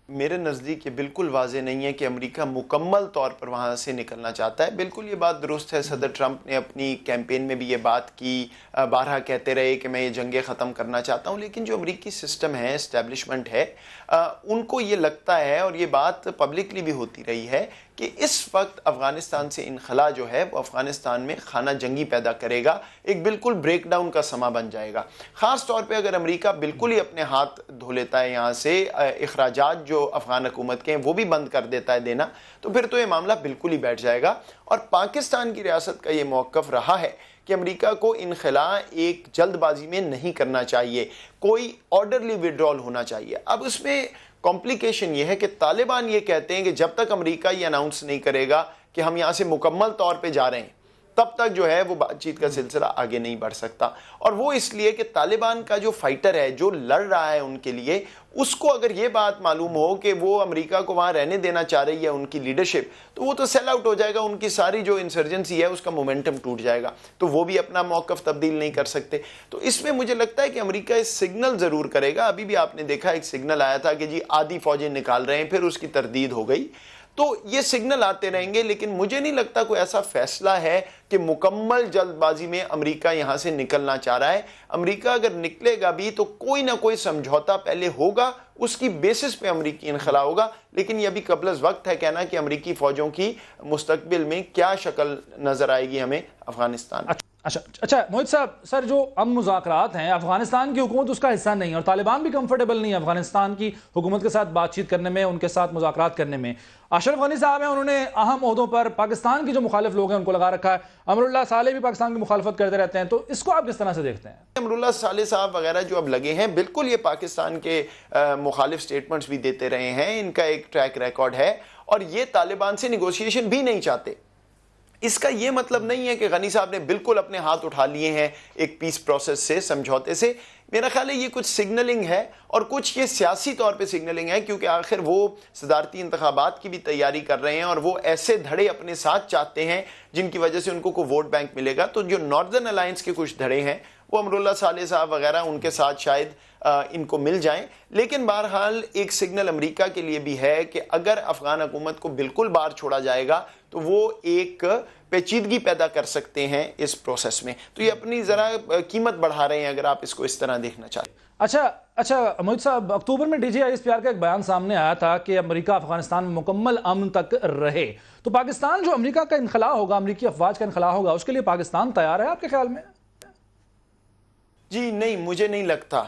H: میرے نزدیک یہ بالکل واضح نہیں ہے کہ امریکہ مکمل طور پر وہاں سے نکلنا چاہتا ہے. بالکل یہ بات درست ہے, صدر ٹرمپ نے اپنی کیمپین میں بھی یہ بات کی, بارہا کہتے رہے کہ میں یہ جنگیں ختم کرنا چاہتا ہوں. لیکن جو امریکی سسٹم ہے, اسٹیبلشمنٹ ہے, ان کو یہ لگتا ہے, اور یہ بات پبلکلی بھی ہوتی رہی ہے, کہ اس وقت افغانستان سے انخلا جو ہے وہ افغانستان میں خانہ جنگی پیدا کرے گا, ایک بالکل بریک ڈاؤن کا سما بن جائے گا. خاص طور پہ اگر امریکہ بالکل ہی اپنے ہاتھ دھو لیتا ہے یہاں سے, اخراجات جو افغان حکومت کے ہیں وہ بھی بند کر دیتا ہے دینا, تو پھر تو یہ معاملہ بالکل ہی بیٹھ جائے گا. اور پاکستان کی ریاست کا یہ موقف رہا ہے کہ امریکہ کو انخلا ایک جلد بازی میں نہیں کرنا چاہیے, کوئی آرڈرلی وڈرال ہونا چاہیے. اب اس میں کمپلیکیشن یہ ہے کہ طالبان یہ کہتے ہیں کہ جب تک امریکہ یہ اناؤنس نہیں کرے گا کہ ہم یہاں سے مکمل طور پہ جا رہے ہیں, تب تک جو ہے وہ بات چیت کا سلسلہ آگے نہیں بڑھ سکتا. اور وہ اس لیے کہ طالبان کا جو فائٹر ہے, جو لڑ رہا ہے ان کے لیے, اس کو اگر یہ بات معلوم ہو کہ وہ امریکہ کو وہاں رہنے دینا چاہ رہی ہے ان کی لیڈرشپ, تو وہ تو سیل آؤٹ ہو جائے گا, ان کی ساری جو انسرجنسی ہے اس کا مومنٹم ٹوٹ جائے گا, تو وہ بھی اپنا موقف تبدیل نہیں کر سکتے. تو اس میں مجھے لگتا ہے کہ امریکہ اس سگنل ضرور کرے گا. ابھی بھی آپ نے دیکھا ایک سگنل آیا تھا کہ جی آدھی فوجیں نکال رہے ہیں, پھر اس کی تردید ہو گئی. تو یہ سگنل آتے رہیں گے, لیکن مجھے نہیں لگتا کوئی ایسا فیصلہ ہے کہ مکمل جلد بازی میں امریکہ یہاں سے نکلنا چاہ رہا ہے. امریکہ اگر نکلے گا بھی تو کوئی نہ کوئی سمجھوتا پہلے ہوگا, اس کی بیسس پہ امریکی انخلا ہوگا. لیکن یہ ابھی قبل از وقت ہے کہنا کہ امریکی فوجوں کی مستقبل میں کیا شکل نظر آئے گی ہمیں افغانستان.
B: اچھا موحد صاحب, سر جو امن مذاکرات ہیں, افغانستان کی حکومت اس کا حصہ نہیں, اور طالبان بھی کمفرٹیبل نہیں ہے افغانستان کی حکومت کے ساتھ بات چیت کرنے میں, ان کے ساتھ مذاکرات کرنے میں. اشرف غنی صاحب ہیں, انہوں نے اہم عہدوں پر پاکستان کی جو مخالف لوگ ہیں ان کو لگا رکھا ہے. امراللہ صالح بھی پاکستان کی مخالفت کرتے رہتے ہیں, تو اس کو آپ کس طرح سے دیکھتے ہیں؟
H: امراللہ صالح صاحب وغیرہ جو اب لگے ہیں, بالکل یہ پاکستان کے مخالف سٹیٹمنٹس بھی دیتے رہے ہیں, ان کا ایک ٹریک ریکارڈ ہے, اور یہ طالبان سے نیگوشیشن بھی نہیں چاہتے. اس کا یہ مطلب نہیں ہے کہ غنی صاحب نے بالکل اپنے ہاتھ اٹھا لیے ہیں ایک پیس پروسیس سے, سمجھوتے سے. میرا خیال ہے یہ کچھ سگنلنگ ہے, اور کچھ یہ سیاسی طور پہ سگنلنگ ہے, کیونکہ آخر وہ صدارتی انتخابات کی بھی تیاری کر رہے ہیں, اور وہ ایسے دھڑے اپنے ساتھ چاہتے ہیں جن کی وجہ سے ان کو کوئی ووٹ بینک ملے گا. تو جو ناردرن الائنس کے کچھ دھڑے ہیں وہ امراللہ صالح صاحب وغیرہ ان کے ساتھ شاید ان کو مل جائیں. لیکن بہرحال ایک سگنل امریکہ کے لیے بھی ہے کہ اگر افغان حکومت کو بالکل باہر چھوڑا جائے گا تو وہ ایک پیچیدگی پیدا کر سکتے ہیں اس پروسیس میں. تو یہ اپنی ذرا قیمت بڑھا رہے ہیں اگر آپ اس کو اس طرح دیکھنا چاہتے ہیں.
B: اچھا موحد صاحب, اکتوبر میں D G I S P R کا ایک بیان سامنے آیا تھا کہ امریکہ افغانستان میں مکمل امن تک رہے. تو پاکستان جو امریکہ کا انخلا ہوگا, امریکی افواج کا انخلا ہوگا, اس کے لیے پاکستان تیار ہے آپ کے خیال میں؟
H: جی نہیں، مجھے نہیں لگتا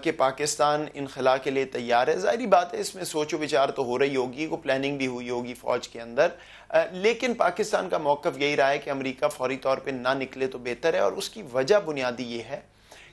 H: کہ پاکستان انخلا کے لیے تیار ہے. ظاہری بات ہے اس میں سوچ و بچار تو ہو رہی ہوگی، کو پلاننگ بھی ہوئی ہوگی فوج کے اندر، لیکن پاکستان کا موقف یہی رہا ہے کہ امریکہ فوری طور پہ نہ نکلے تو بہتر ہے. اور اس کی وجہ بنیادی یہ ہے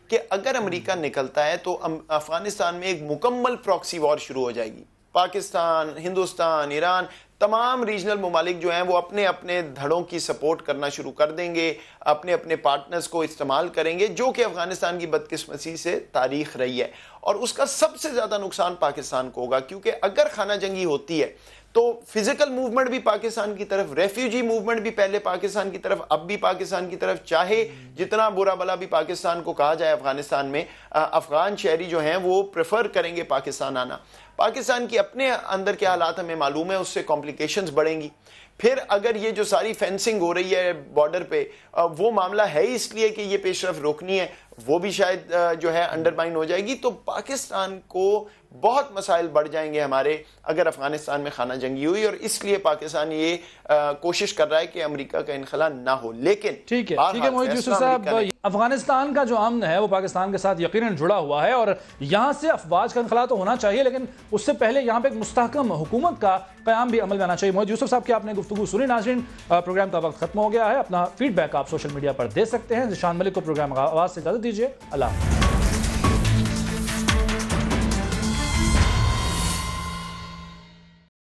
H: کہ اگر امریکہ نکلتا ہے تو افغانستان میں ایک مکمل پراکسی وار شروع ہو جائے گی. پاکستان، ہندوستان، ایران، تمام ریجنل ممالک جو ہیں وہ اپنے اپنے دھڑوں کی سپورٹ کرنا شروع کر دیں گے، اپنے اپنے پارٹنرز کو استعمال کریں گے، جو کہ افغانستان کی بدقسمتی سے تاریخ رہی ہے. اور اس کا سب سے زیادہ نقصان پاکستان کو ہوگا، کیونکہ اگر خانہ جنگی ہوتی ہے تو فزیکل موومنٹ بھی پاکستان کی طرف، ریفیوجی موومنٹ بھی پہلے پاکستان کی طرف، اب بھی پاکستان کی طرف، چاہے جتنا برا بلا بھی پاکستان کو کہا جائے افغانستان میں، افغان شہری جو ہیں وہ پریفر کریں گے پاکستان آنا. پاکستان کی اپنے اندر کے حالات ہمیں معلوم ہے، اس سے کمپلیکیشنز بڑھیں گی. پھر اگر یہ جو ساری فینسنگ ہو رہی ہے بارڈر پہ، وہ معاملہ ہے اس لیے کہ یہ پیش رفت روکنی ہے، وہ بھی شاید جو ہے انڈرمائن ہو جائے گی. تو پاکستان کو بہت مسائل بڑھ جائیں گے ہمارے اگر افغانستان میں خانہ جنگی ہوئی. اور اس لیے پاکستان یہ کوشش کر رہا ہے کہ امریکہ کا انخلا نہ ہو. لیکن
B: ٹھیک ہے محیط یوسف صاحب، افغانستان کا جو امن ہے وہ پاکستان کے ساتھ یقیناً جڑا ہوا ہے، اور یہاں سے افواج کا انخلا تو ہونا چاہیے، لیکن اس سے پہلے یہاں پہ ایک مستحکم حکومت کا قیام بھی عمل میں آنا چاہیے. محیط یوسف صاحب کی آپ نے گفتگو سنی. ناظرین، پروگرام کا وقت ختم ہو گیا ہے. اپنا فیڈ بیک آپ سوشل میڈیا پر دے سکتے ہیں. ذیشان ملک کو پروگرام آواز سے اجازت دیجیے. اللہ حافظ.